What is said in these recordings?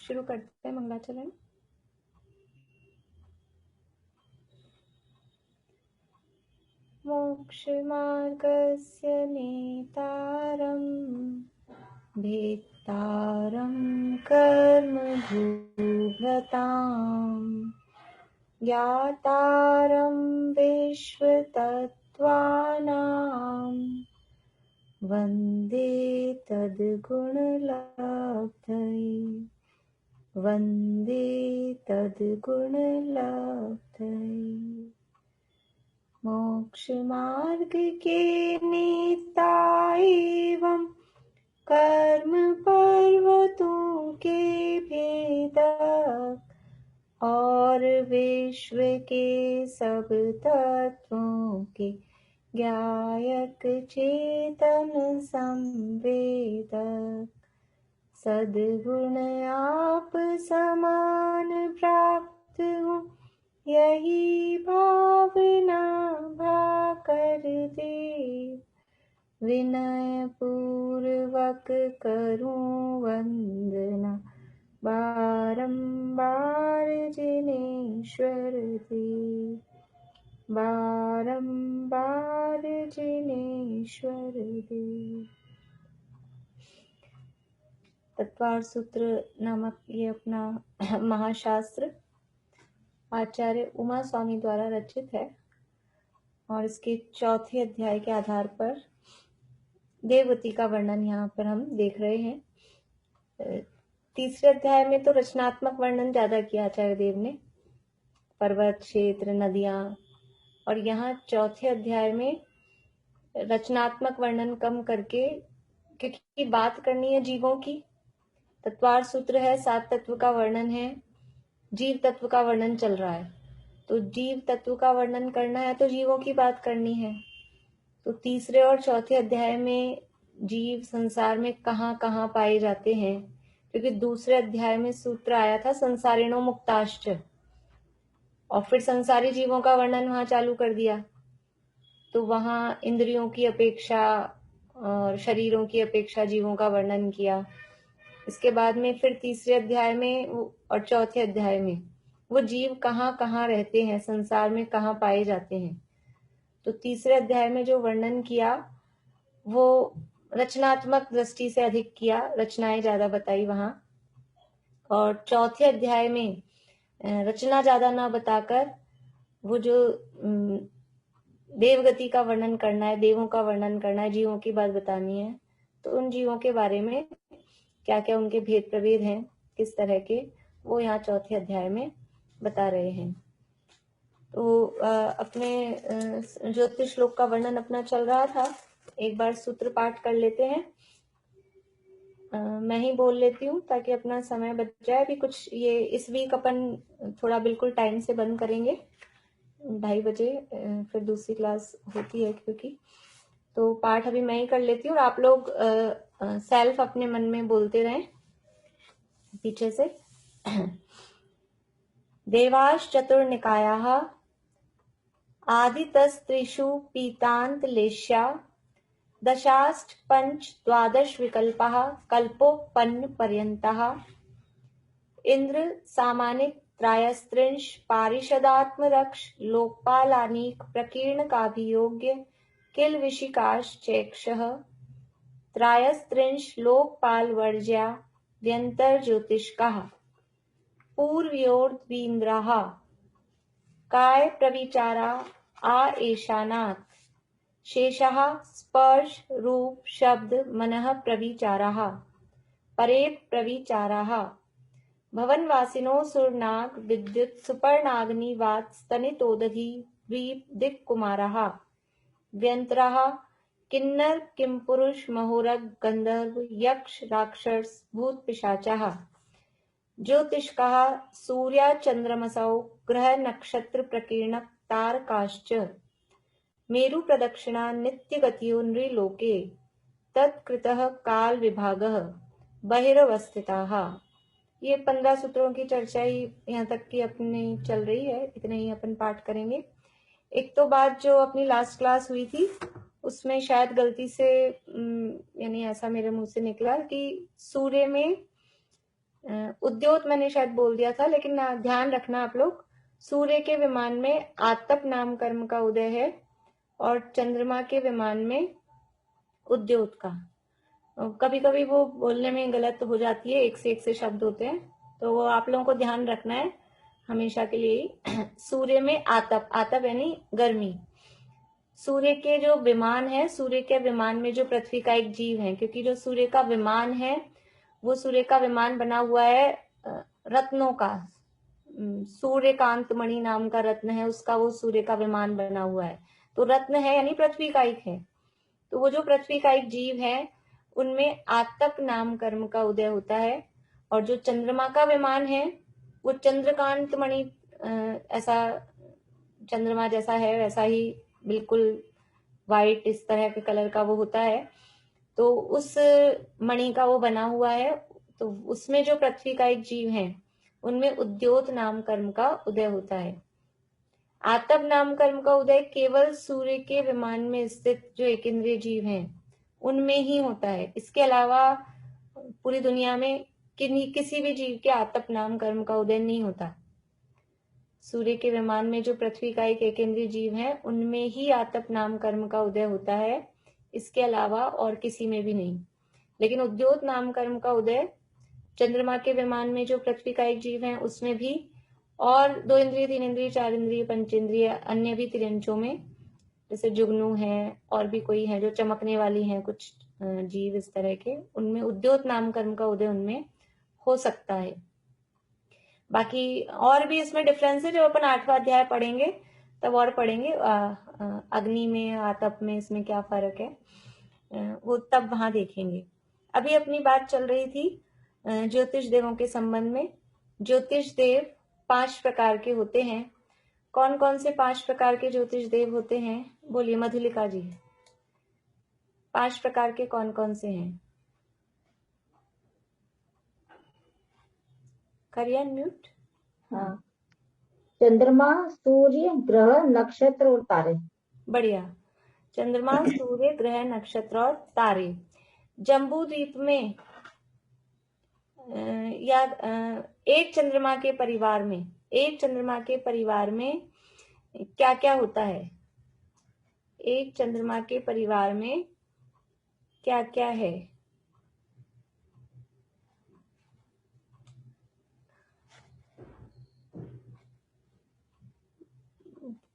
शुरू करते हैं मंगलाचरण। मोक्षमार्गस्य नेतारं भेत्तारं कर्मभूभृतां ज्ञातारं विश्वतत्त्वानां वन्दे तद्गुणलब्धये वन्दे तद्गुणलब्धये। मोक्षमार्ग के नेता एवं कर्म पर्वतों के भेदक और विश्व के सब तत्वों के ज्ञायक चेतन संवेदक सद्गुण आप समान प्राप्त हो यही भावना भाकर दे विनय पूर्वक करूं वंदना बारंबार जिनेश्वर देव बारंबार जिनेश्वर देव। तत्वार्थ सूत्र नामक ये अपना महाशास्त्र आचार्य उमा स्वामी द्वारा रचित है और इसके चौथे अध्याय के आधार पर देवगति का वर्णन यहाँ पर हम देख रहे हैं। तीसरे अध्याय में तो रचनात्मक वर्णन ज्यादा किया आचार्य देव ने, पर्वत क्षेत्र नदियां, और यहाँ चौथे अध्याय में रचनात्मक वर्णन कम करके, क्योंकि बात करनी है जीवों की। तत्वार्थ सूत्र है, 7 तत्व का वर्णन है, जीव तत्व का वर्णन चल रहा है, तो जीव तत्व का वर्णन करना है तो जीवों की बात करनी है। तो तीसरे और चौथे अध्याय में जीव संसार में कहाँ कहाँ पाए जाते हैं, क्योंकि दूसरे अध्याय में सूत्र आया था संसारिणो मुक्ताश्च, और फिर संसारी जीवों का वर्णन वहां चालू कर दिया। तो वहां इंद्रियों की अपेक्षा और शरीरों की अपेक्षा जीवों का वर्णन किया। इसके बाद में फिर तीसरे अध्याय में और चौथे अध्याय में वो जीव कहाँ कहाँ रहते हैं, संसार में कहाँ पाए जाते हैं। तो तीसरे अध्याय में जो वर्णन किया वो रचनात्मक दृष्टि से अधिक किया, रचनाएं ज्यादा बताई वहां। और चौथे अध्याय में रचना ज्यादा ना बताकर वो जो देवगति का वर्णन करना है, देवों का वर्णन करना है, जीवों की बात बतानी है, तो उन जीवों के बारे में क्या क्या उनके भेद प्रभेद हैं, किस तरह के, वो यहाँ चौथे अध्याय में बता रहे हैं। तो अपने ज्योतिष श्लोक का वर्णन अपना चल रहा था, एक बार सूत्र पाठ कर लेते हैं। मैं ही बोल लेती हूँ ताकि अपना समय बच जाए। अभी कुछ ये इस वीक अपन थोड़ा बिल्कुल टाइम से बंद करेंगे, 2:30 बजे फिर दूसरी क्लास होती है, क्योंकि तो पाठ अभी मैं ही कर लेती हूँ और आप लोग सेल्फ अपने मन में बोलते रहें पीछे से। देवाश्च चतुर्निकायाः आदितस्त्रिषु पीतान्तलेश्या दशाष्ट पंच द्वादश विकल्पाः कल्पोपन्न पर्यन्तः इंद्र सामानिक त्रयस्त्रिंश पारिषदात्मरक्ष लोकपालानीक प्रकीर्ण काभियोग्य किल विशिकाश्चैक्षः त्रयस्त्रिंश लोकपाल वर्ज्या व्यंतर ज्योतिष्काः पूर्वयोर्द्वीन्द्राः काय प्रविचारा आ एशानात् शेषः स्पर्श रूप शब्द मनः प्रविचाराः परेत प्रविचाराः भवनवासिनो सुरनाग विद्युत सुपर्णाग्निवात स्तनितोदधि द्वीप दिक्कुमाराः व्यंतराः किन्नर किंपुरुष महोरग गंधर्व यक्ष राक्षस भूत पिशाचाः ज्योतिष्काः सूर्या चंद्रमसौ ग्रह नक्षत्र प्रकीर्ण तारकाश्च मेरु प्रदक्षिणा नित्य गतियो नृलोके तत्कृतः काल विभागः बहिरवस्थिताः। ये 15 सूत्रों की चर्चा ही यहाँ तक की अपनी चल रही है, इतने ही अपन पाठ करेंगे। एक तो बात जो अपनी लास्ट क्लास हुई थी उसमें शायद गलती से यानी ऐसा मेरे मुंह से निकला कि सूर्य में उद्योत मैंने शायद बोल दिया था, लेकिन ध्यान रखना आप लोग, सूर्य के विमान में आतप नाम कर्म का उदय है और चंद्रमा के विमान में उद्योत का। कभी कभी वो बोलने में गलत हो जाती है, एक से शब्द होते हैं, तो वो आप लोगों को ध्यान रखना है हमेशा के लिए। सूर्य में आतप, आतप यानी गर्मी। सूर्य के जो विमान है, सूर्य के विमान में जो पृथ्वी का एक जीव है, क्योंकि जो सूर्य का विमान है वो सूर्य का विमान बना हुआ है रत्नों का। सूर्यकांत मणि नाम का रत्न है, उसका वो सूर्य का विमान बना हुआ है। तो रत्न है यानी पृथ्वी का एक है। तो वो जो पृथ्वी का एक जीव है उनमें आतप नाम कर्म का उदय होता है। और जो चंद्रमा का विमान है वो चंद्रकांत मणि, ऐसा चंद्रमा जैसा है वैसा ही बिल्कुल वाइट इस तरह के कलर का वो होता है। तो उस मणि का वो बना हुआ है। तो उसमें जो पृथ्वी का एक जीव है उनमें उद्योत नाम कर्म का उदय होता है। आतप नाम कर्म का उदय केवल सूर्य के विमान में स्थित जो एकेंद्रीय जीव हैं उनमें ही होता है। इसके अलावा पूरी दुनिया में किसी भी जीव के आतप नाम कर्म का उदय नहीं होता। सूर्य के विमान में जो पृथ्वी का एक एकेंद्रीय जीव है उनमें ही आतप नाम कर्म का उदय होता है, इसके अलावा और किसी में भी नहीं। लेकिन उद्योत नाम कर्म का उदय चंद्रमा के विमान में जो पृथ्वी का एक जीव है उसमें भी, और 2 इंद्रिय, 3 इंद्रिय, 4 इंद्रिय, पंचेंद्रिय, अन्य भी तिरंचों में, जैसे जुगनू है और भी कोई है जो चमकने वाली हैं कुछ जीव इस तरह के, उनमें उद्योत नाम कर्म का उदय उनमें हो सकता है। बाकी और भी इसमें डिफरेंस है जो अपन 8वां अध्याय पढ़ेंगे तब और पढ़ेंगे। अग्नि में, आतप में इसमें क्या फर्क है वो तब वहां देखेंगे। अभी अपनी बात चल रही थी ज्योतिष देवों के संबंध में। ज्योतिष देव 5 प्रकार के होते हैं। कौन कौन से 5 प्रकार के ज्योतिष देव होते हैं? बोलिए मधुलिका जी, 5 प्रकार के कौन कौन से हैं? करिए अनम्यूट। हाँ, चंद्रमा, सूर्य, ग्रह, नक्षत्र और तारे। बढ़िया। चंद्रमा, सूर्य, ग्रह, नक्षत्र और तारे। जम्बू द्वीप में या एक चंद्रमा के परिवार में क्या क्या होता है? एक चंद्रमा के परिवार में क्या क्या है?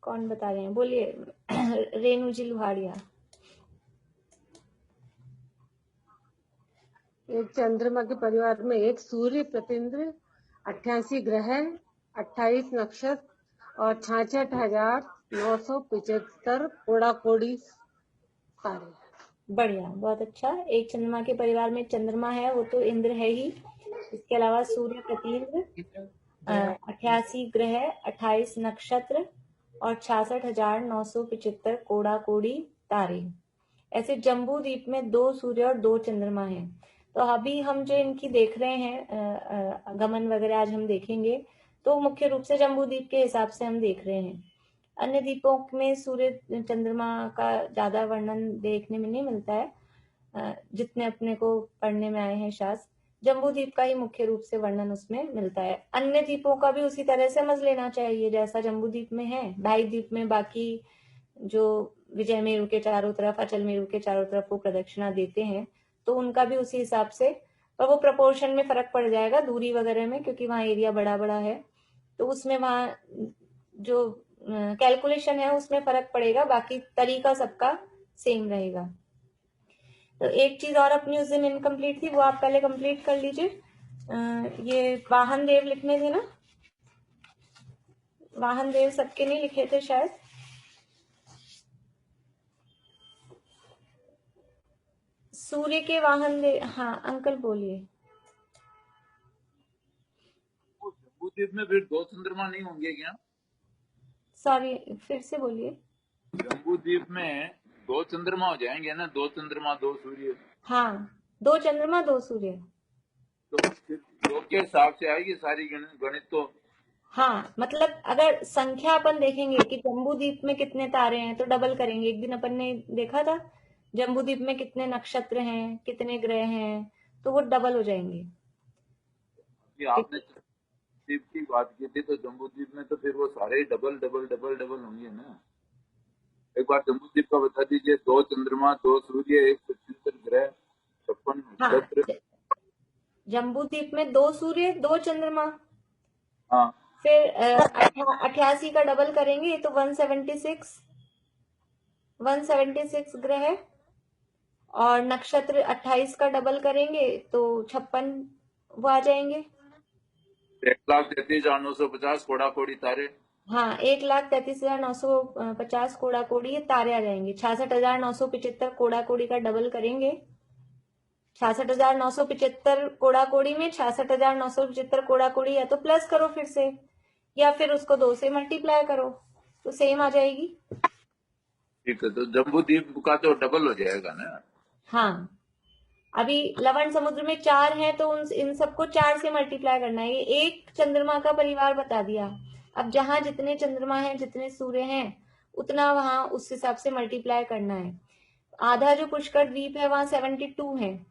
कौन बता रहे हैं? बोलिए रेणु जी लुहाड़िया। एक चंद्रमा के परिवार में एक सूर्य, प्रतिन्द्र, 88 ग्रह, 28 नक्षत्र और 66,975 कोड़ा कोड़ी तारे। बढ़िया, बहुत अच्छा। एक चंद्रमा के परिवार में चंद्रमा है, वो तो इंद्र है ही। इसके अलावा सूर्य, प्रतिन्द्र, 88 ग्रह, 28 नक्षत्र और 66,975 कोड़ा कोड़ी तारे। ऐसे जम्बू द्वीप में 2 सूर्य और 2 चंद्रमा हैं। तो अभी हम जो इनकी देख रहे हैं गमन वगैरह आज हम देखेंगे, तो मुख्य रूप से जम्बू द्वीप के हिसाब से हम देख रहे हैं। अन्य द्वीपों में सूर्य चंद्रमा का ज्यादा वर्णन देखने में नहीं मिलता है जितने अपने को पढ़ने में आए हैं शास्त्र। जम्बू द्वीप का ही मुख्य रूप से वर्णन उसमें मिलता है। अन्य द्वीपों का भी उसी तरह से समझ लेना चाहिए जैसा जम्बू द्वीप में है। ढाई द्वीप में बाकी जो विजय मेरु के चारों तरफ, अचल मेरु के चारों तरफ वो प्रदक्षिणा देते हैं, तो उनका भी उसी हिसाब से, पर वो प्रपोर्शन में फर्क पड़ जाएगा दूरी वगैरह में, क्योंकि वहाँ एरिया बड़ा बड़ा है, तो उसमें वहाँ जो कैलकुलेशन है उसमें फर्क पड़ेगा, बाकी तरीका सबका सेम रहेगा। तो एक चीज और अपनी उस दिन इनकम्प्लीट थी, वो आप पहले कंप्लीट कर लीजिए। ये वाहन देव लिखने थे ना, वाहन देव सबके नहीं लिखे थे शायद। सूर्य के वाहन देव, हाँ अंकल बोलिए। जम्बूद्वीप में फिर 2 चंद्रमा नहीं होंगे क्या? सॉरी, फिर से बोलिए। जम्बूद्वीप में 2 चंद्रमा हो जाएंगे ना? 2 चंद्रमा 2 सूर्य। हाँ, 2 चंद्रमा 2 सूर्य। तो 2 के हिसाब से आएगी सारी गणित तो। हाँ, मतलब अगर संख्या अपन देखेंगे कि जम्बूद्वीप में कितने तारे हैं तो डबल करेंगे। एक दिन अपन ने देखा था जम्बूद्वीप में कितने नक्षत्र हैं, कितने ग्रह हैं, तो वो डबल हो जाएंगे। कि आपने द्वीप की बात की थी, तो जम्बू द्वीप में तो फिर वो सारे ही डबल डबल डबल डबल होंगे ना। एक बार जम्बू द्वीप का बता दीजिए। 2 चंद्रमा, 2 सूर्य, 1 पृथ्वी ग्रह, 56 हाँ, नक्षत्र। जम्बू द्वीप में 2 सूर्य 2 चंद्रमा, हाँ, फिर 88 का डबल करेंगे तो 176 ग्रह, और नक्षत्र 28 का डबल करेंगे तो 56 वो आ जाएंगे। 1,33,950 कोड़ा कोड़ी तारे। हाँ, 1,33,950 कोड़ा कोड़ी ये तारे आ जाएंगे। 66,975 कोड़ा कोड़ी का डबल करेंगे। 66,975 कोड़ा कोड़ी में 66,975 कोड़ा कोड़ी या तो प्लस करो फिर से, या फिर उसको 2 से मल्टीप्लाई करो तो सेम आ जाएगी। ठीक है, तो जम्बू द्वीप का तो डबल हो जाएगा ना। हाँ, अभी लवण समुद्र में 4 हैं तो इन सबको 4 से मल्टीप्लाई करना है। ये एक चंद्रमा का परिवार बता दिया। अब जहां जितने चंद्रमा हैं, जितने सूर्य हैं, उतना वहां उस हिसाब से मल्टीप्लाई करना है। आधा जो पुष्कर द्वीप है वहां 72 है,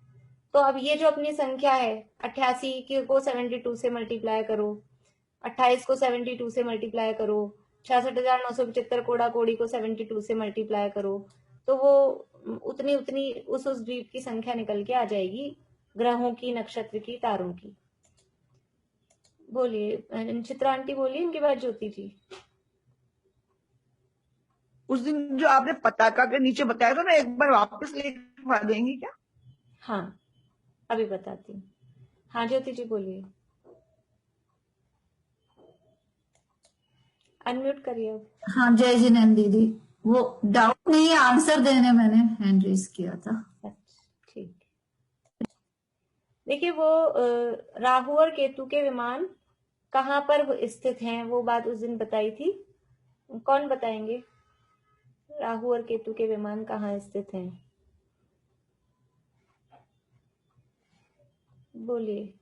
तो अब ये जो अपनी संख्या है 88 को 72 से मल्टीप्लाई करो, 28 को 72 से मल्टीप्लाई करो, 66,975 कोड़ा कोड़ी को 72 से मल्टीप्लाई करो, तो वो उतनी उतनी उस द्वीप की संख्या निकल के आ जाएगी, ग्रहों की, नक्षत्र की, तारों की। बोलिए चित्रा आंटी, बोलिए, इनके बाद ज्योति जी। उस दिन जो आपने पताका के नीचे बताया था ना, एक बार वापस लिखवा देंगी क्या? हाँ, अभी बताती हूँ। हाँ ज्योति जी बोलिए, अनम्यूट करिए अब। हाँ, जय जिनेन्द्र दीदी, वो डाउट नहीं है, आंसर देने मैंने हैंड रेज किया था। अच्छा, ठीक। देखिए, वो राहु और केतु के विमान कहाँ पर स्थित हैं, वो बात उस दिन बताई थी। कौन बताएंगे? राहु और केतु के विमान कहाँ स्थित हैं? बोलिए,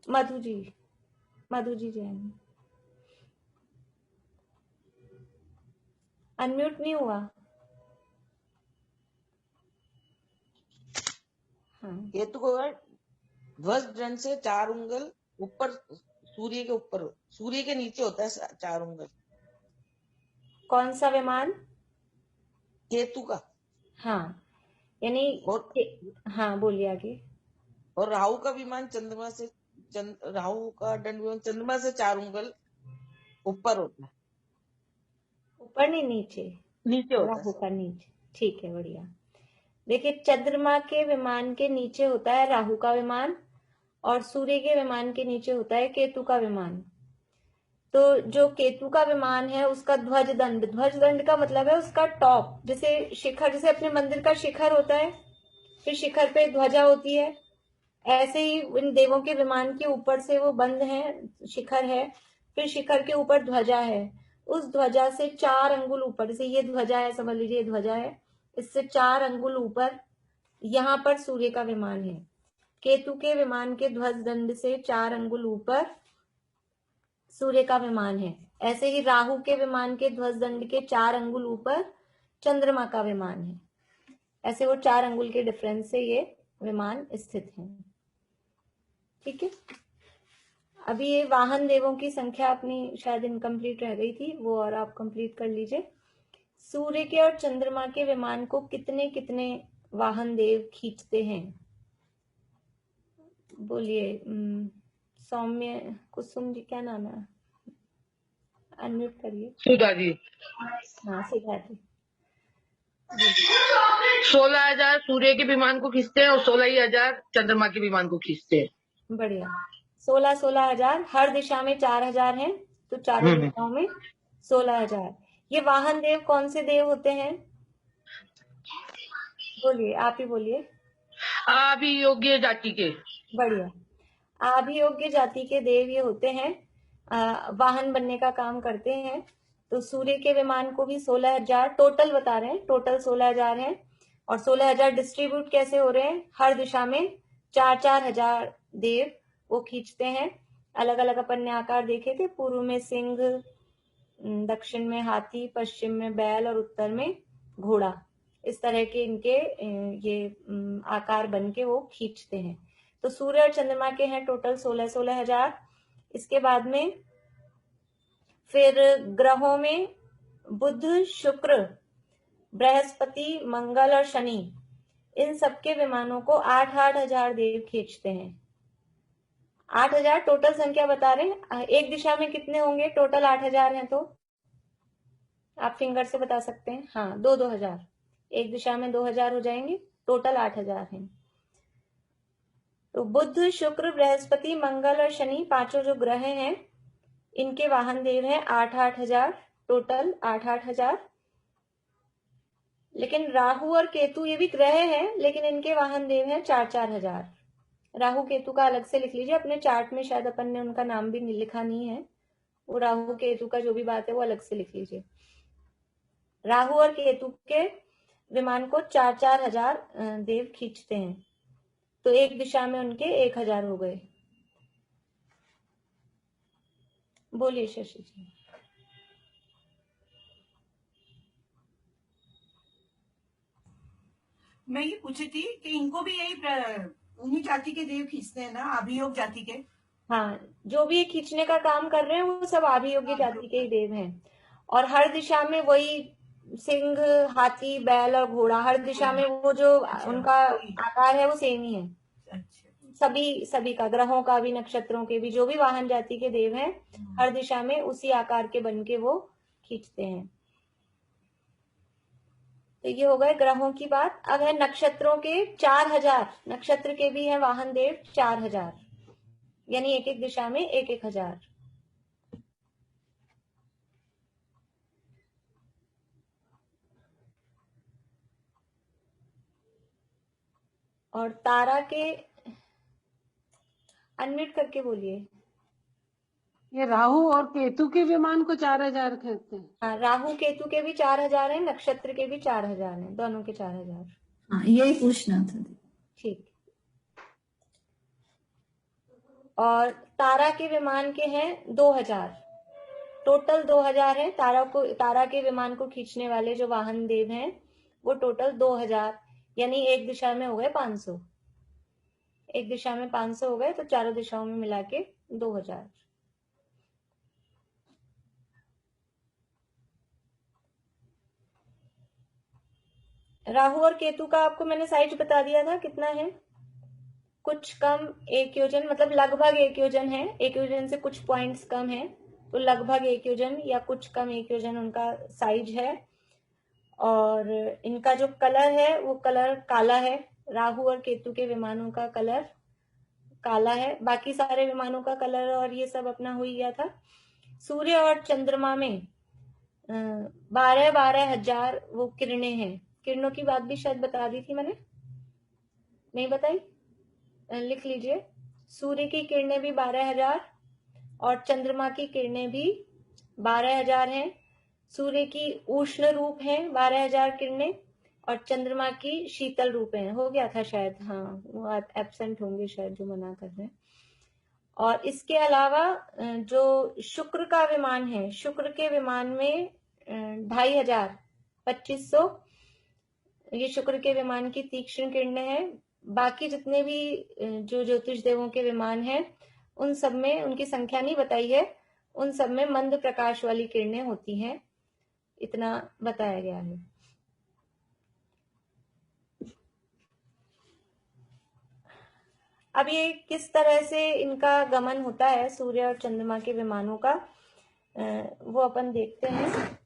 मधु जी जैन। अनम्यूट नहीं हुआ। हाँ, केतु को ध्वज दंड से 4 उंगल ऊपर, सूर्य के ऊपर, सूर्य के नीचे होता है 4 उंगल। कौन सा विमान? केतु का। हाँ, यानी हाँ बोलिए आगे। और राहु का विमान चंद्रमा से, राहु का दंड विमान चंद्रमा से 4 उंगल ऊपर होता है। ऊपर नहीं, नीचे नीचे होता राहु है। का नीचे, ठीक है, बढ़िया। देखिए, चंद्रमा के विमान के नीचे होता है राहु का विमान, और सूर्य के विमान के नीचे होता है केतु का विमान। तो जो केतु का विमान है उसका ध्वज दंड का मतलब है उसका टॉप, जैसे शिखर, जैसे अपने मंदिर का शिखर होता है, फिर शिखर पे ध्वजा होती है, ऐसे ही इन देवों के विमान के ऊपर से वो बंद है, शिखर है, फिर शिखर के ऊपर ध्वजा है। उस ध्वजा से 4 अंगुल ऊपर, जैसे ये ध्वजा है, समझ लीजिए ये ध्वजा है, इससे 4 अंगुल ऊपर यहाँ पर सूर्य का विमान है। केतु के विमान के ध्वज दंड से 4 अंगुल ऊपर सूर्य का विमान है। ऐसे ही राहु के विमान के ध्वज दंड के 4 अंगुल ऊपर चंद्रमा का विमान है। ऐसे वो 4 अंगुल के डिफरेंस से ये विमान स्थित हैं। ठीक है, अभी ये वाहन देवों की संख्या अपनी शायद इनकम्प्लीट रह गई थी, वो और आप कंप्लीट कर लीजिए। सूर्य के और चंद्रमा के विमान को कितने कितने वाहन देव खींचते हैं? बोलिए, सौम्य, कुसुम जी, क्या नाम है? अनम्यूट करिए। सुधा जी। हाँ, सुधा जी। 16,000 सूर्य के विमान को खींचते हैं और 16,000 चंद्रमा के विमान को खींचते हैं। बढ़िया, 16,000 हर दिशा में 4,000 हैं, तो चारों दिशाओं में 16,000। ये वाहन देव कौन से देव होते हैं? बोलिए, आप ही बोलिए। अभियोग्य जाति के। बढ़िया, अभियोग्य जाति के देव ये होते हैं, वाहन बनने का काम करते हैं। तो सूर्य के विमान को भी 16,000 टोटल बता रहे हैं, टोटल 16,000 है, और 16,000 डिस्ट्रीब्यूट कैसे हो रहे हैं? हर दिशा में 4-4 हजार देव वो खींचते हैं। अलग अलग अपन ने आकार देखे थे, पूर्व में सिंह, दक्षिण में हाथी, पश्चिम में बैल और उत्तर में घोड़ा। इस तरह के इनके ये आकार बन के वो खींचते हैं। तो सूर्य और चंद्रमा के हैं टोटल 16,000। इसके बाद में फिर ग्रहों में बुध, शुक्र, बृहस्पति, मंगल और शनि, इन सबके विमानों को 8-8 हजार देव खींचते हैं। 8,000 टोटल संख्या बता रहे हैं। एक दिशा में कितने होंगे? टोटल 8,000 हैं, तो आप फिंगर से बता सकते हैं। हाँ, 2-2 हजार, एक दिशा में 2,000 हो जाएंगे, टोटल 8,000 हैं। तो बुध, शुक्र, बृहस्पति, मंगल और शनि, पांचों जो ग्रह हैं, इनके वाहन देव हैं 8-8 हजार, टोटल 8-8 हजार। लेकिन राहु और केतु ये भी ग्रह हैं, लेकिन इनके वाहन देव हैं 4-4 हजार। राहु केतु का अलग से लिख लीजिए, अपने चार्ट में शायद अपन ने उनका नाम भी लिखा नहीं है, वो राहु केतु का जो भी बात है वो अलग से लिख लीजिए। राहु और केतु के विमान को 4-4 हजार देव खींचते हैं, तो एक दिशा में उनके 1,000 हो गए। बोलिए शशि जी। मैं ये पूछी थी कि इनको भी यही उन्हीं जाति के देव खींचते हैं ना, अभियोग जाति के? हाँ, जो भी ये खींचने का काम कर रहे हैं वो सब आभियोगी जाति के ही देव हैं, और हर दिशा में वही सिंह, हाथी, बैल और घोड़ा, हर दिशा में वो जो उनका आकार है वो सेम ही है। सभी का, ग्रहों का भी, नक्षत्रों के भी, जो भी वाहन जाति के देव हैं, हर दिशा में उसी आकार के बन के वो खींचते हैं। तो ये हो गए ग्रहों की बात। अब है नक्षत्रों के 4,000, नक्षत्र के भी हैं वाहन देव 4,000, यानी एक एक दिशा में 1-1 हजार। और तारा के, अनम्यूट करके बोलिए। ये राहु और केतु के विमान को 4,000 कहते हैं। हाँ, राहु केतु के भी 4,000 हैं, नक्षत्र के भी 4,000 हैं, दोनों के 4,000। हाँ, यही पूछना था। ठीक। और तारा के विमान के हैं 2,000, टोटल 2,000 है। तारा के विमान को खींचने वाले जो वाहन देव हैं वो टोटल 2,000, यानी एक दिशा में हो गए 500, एक दिशा में 500 हो गए, तो चारों दिशाओं में मिला के 2,000। राहु और केतु का आपको मैंने साइज बता दिया था, कितना है? कुछ कम 1 योजन, मतलब लगभग 1 योजन है। 1 योजन से कुछ पॉइंट्स कम है, तो लगभग 1 योजन या कुछ कम 1 योजन उनका साइज है। और इनका जो कलर है वो कलर काला है। राहु और केतु के विमानों का कलर काला है, बाकी सारे विमानों का कलर और ये सब अपना हो ही गया था। सूर्य और चंद्रमा में 12-12 हजार वो किरणें हैं। किरणों की बात भी शायद बता दी थी मैंने, नहीं बताई? लिख लीजिए, सूर्य की किरणें भी 12,000 और चंद्रमा की किरणें भी 12,000 हैं। सूर्य की उष्ण रूप है 12,000 किरणें, और चंद्रमा की शीतल रूप है। हो गया था शायद, हाँ, वो एब्सेंट होंगे शायद जो मना कर रहे हैं। और इसके अलावा जो शुक्र का विमान है, शुक्र के विमान में 2,500, 2,500 ये शुक्र के विमान की तीक्ष्ण किरणें हैं। बाकी जितने भी जो ज्योतिष देवों के विमान हैं उन सब में, उनकी संख्या नहीं बताई है, उन सब में मंद प्रकाश वाली किरणें होती हैं, इतना बताया गया है। अब ये किस तरह से इनका गमन होता है सूर्य और चंद्रमा के विमानों का, वो अपन देखते हैं।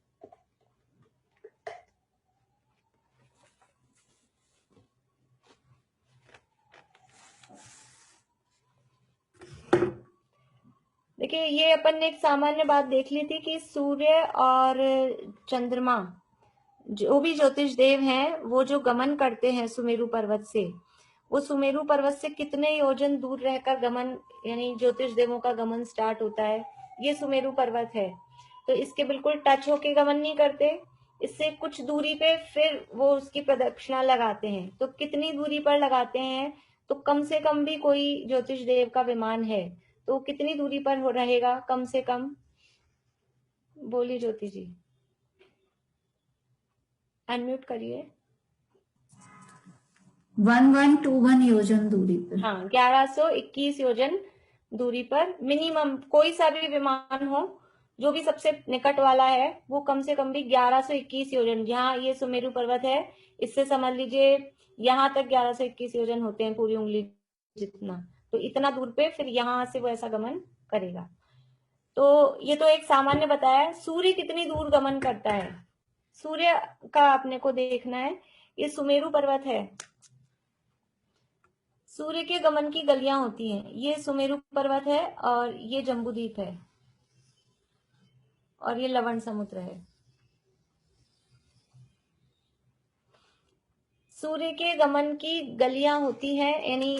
देखिए, ये अपन ने एक सामान्य बात देख ली थी कि सूर्य और चंद्रमा जो भी ज्योतिष देव हैं वो जो गमन करते हैं सुमेरु पर्वत से, वो सुमेरु पर्वत से कितने योजन दूर रहकर गमन, यानी ज्योतिष देवों का गमन स्टार्ट होता है। ये सुमेरु पर्वत है, तो इसके बिल्कुल टच होके गमन नहीं करते, इससे कुछ दूरी पे फिर वो उसकी प्रदक्षिणा लगाते हैं। तो कितनी दूरी पर लगाते हैं? तो कम से कम भी कोई ज्योतिष देव का विमान है तो कितनी दूरी पर हो रहेगा कम से कम? बोलिए ज्योति जी, अनम्यूट करिए। 1121 योजन दूरी पर। हाँ, 1121 योजन दूरी पर मिनिमम कोई सा भी विमान हो, जो भी सबसे निकट वाला है वो कम से कम भी 1121 योजन, जहाँ ये सुमेरु पर्वत है इससे समझ लीजिए यहाँ तक 1121 योजन होते हैं, पूरी उंगली जितना, तो इतना दूर पे फिर यहाँ से वो ऐसा गमन करेगा। तो ये तो एक सामान्य बताया। सूर्य कितनी दूर गमन करता है, सूर्य का अपने को देखना है। ये सुमेरु पर्वत है, सूर्य के गमन की गलियां होती हैं। ये सुमेरु पर्वत है और ये जम्बूद्वीप है और ये लवण समुद्र है। सूर्य के गमन की गलियां होती हैं, यानी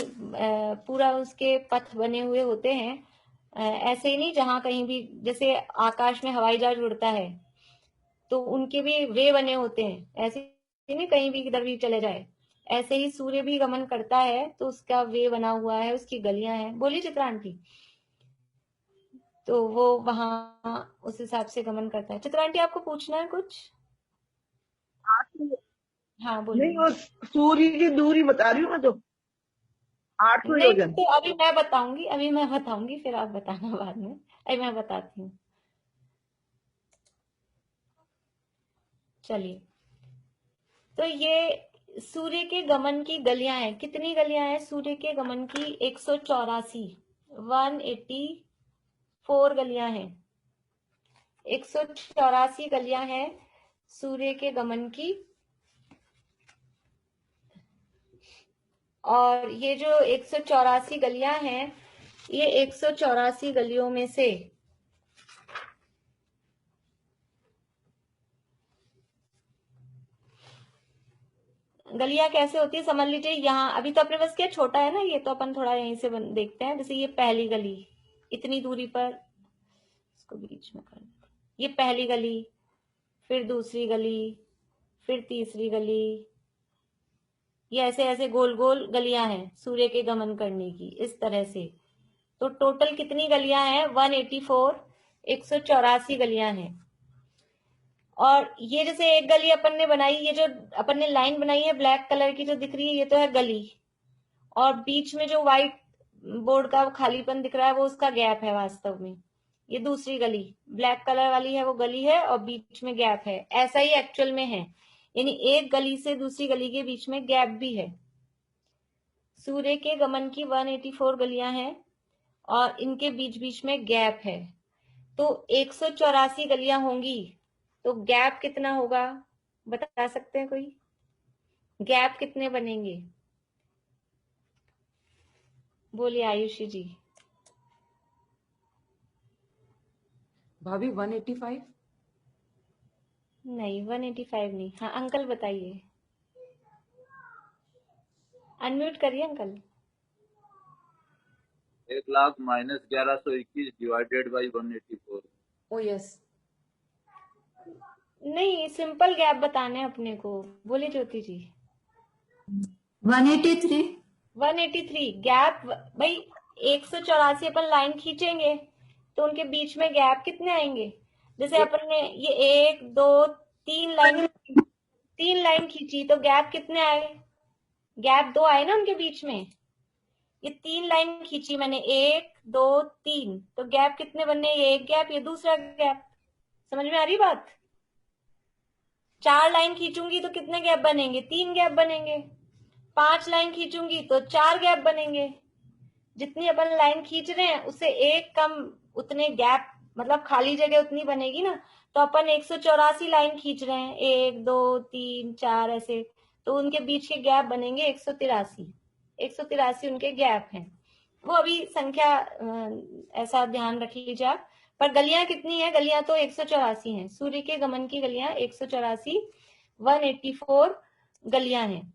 पूरा उसके पथ बने हुए होते हैं। ऐसे ही नहीं जहां कहीं भी, जैसे आकाश में हवाई जहाज उड़ता है तो उनके भी वे बने होते हैं, ऐसे नहीं कहीं भी किधर भी चले जाए, ऐसे ही सूर्य भी गमन करता है तो उसका वे बना हुआ है, उसकी गलियां हैं। बोली चित्रा आंटी? तो वो वहां उस हिसाब से गमन करता है। चित्रा आंटी आपको पूछना है कुछ? हाँ नहीं, बोलिए। वो सूर्य की दूरी बता रही हूँ मैं तो, 800 नहीं योजन। तो अभी मैं बताऊंगी, फिर आप बताना बाद में। अभी मैं बताती हूँ। चलिए, तो ये सूर्य के गमन की गलियां हैं। कितनी गलियां हैं सूर्य के गमन की? 184 गलियां हैं। 184 गलियां हैं सूर्य के गमन की। और ये जो 184 गलियां हैं, ये 184 गलियों में से गलियां कैसे होती है समझ लीजिए। यहाँ अभी तो अपने पास क्या छोटा है ना, ये तो अपन थोड़ा यहीं से देखते हैं। जैसे ये पहली गली इतनी दूरी पर, इसको बीच में कर देते हैं। ये पहली गली, फिर दूसरी गली, फिर तीसरी गली, ये ऐसे ऐसे गोल गोल गलियां हैं सूर्य के गमन करने की, इस तरह से। तो टोटल कितनी गलियां हैं? 184, 184 गलियां हैं। और ये जैसे एक गली अपन ने बनाई, ये जो अपन ने लाइन बनाई है ब्लैक कलर की जो दिख रही है, ये तो है गली। और बीच में जो व्हाइट बोर्ड का खालीपन दिख रहा है वो उसका गैप है वास्तव में। ये दूसरी गली ब्लैक कलर वाली है, वो गली है और बीच में गैप है। ऐसा ही एक्चुअल में है, यानी एक गली से दूसरी गली के बीच में गैप भी है। सूर्य के गमन की 184 गलियां हैं और इनके बीच बीच में गैप है। तो 184 गलियां होंगी, तो गैप कितना होगा बता सकते हैं कोई? गैप कितने बनेंगे? बोलिए आयुषी जी। भाभी 185। नहीं 185 नहीं। हाँ अंकल बताइए, अनम्यूट करिए uncle. 1,00,000 minus 1121 divided by 184। O yes. नहीं सिंपल गैप बताने अपने को। बोलिए ज्योति जी। 183। 183 गैप भाई। 184 अपन लाइन खींचेंगे तो उनके बीच में गैप कितने आएंगे? जैसे अपन ने ये 1 2 3 लाइन खींची तो गैप कितने आए? गैप 2 आए ना उनके बीच में। ये 3 लाइन खींची मैंने, 1 2 3, तो गैप कितने बनने? ये एक गैप, ये दूसरा गैप। समझ में आ रही बात? 4 लाइन खींचूंगी तो कितने गैप बनेंगे? 3 गैप बनेंगे। 5 लाइन खींचूंगी तो 4 गैप बनेंगे। जितनी अपन लाइन खींच रहे हैं उससे एक कम उतने गैप, मतलब खाली जगह उतनी बनेगी ना। तो अपन 184 लाइन खींच रहे हैं, 1 2 3 4 ऐसे, तो उनके बीच के गैप बनेंगे 183। 183 उनके गैप हैं। वो अभी संख्या ऐसा ध्यान रख लीजिए आप। पर गलियां कितनी है? गलियां तो 184 हैं। सूर्य के गमन की गलियां 184, 184 गलियां हैं।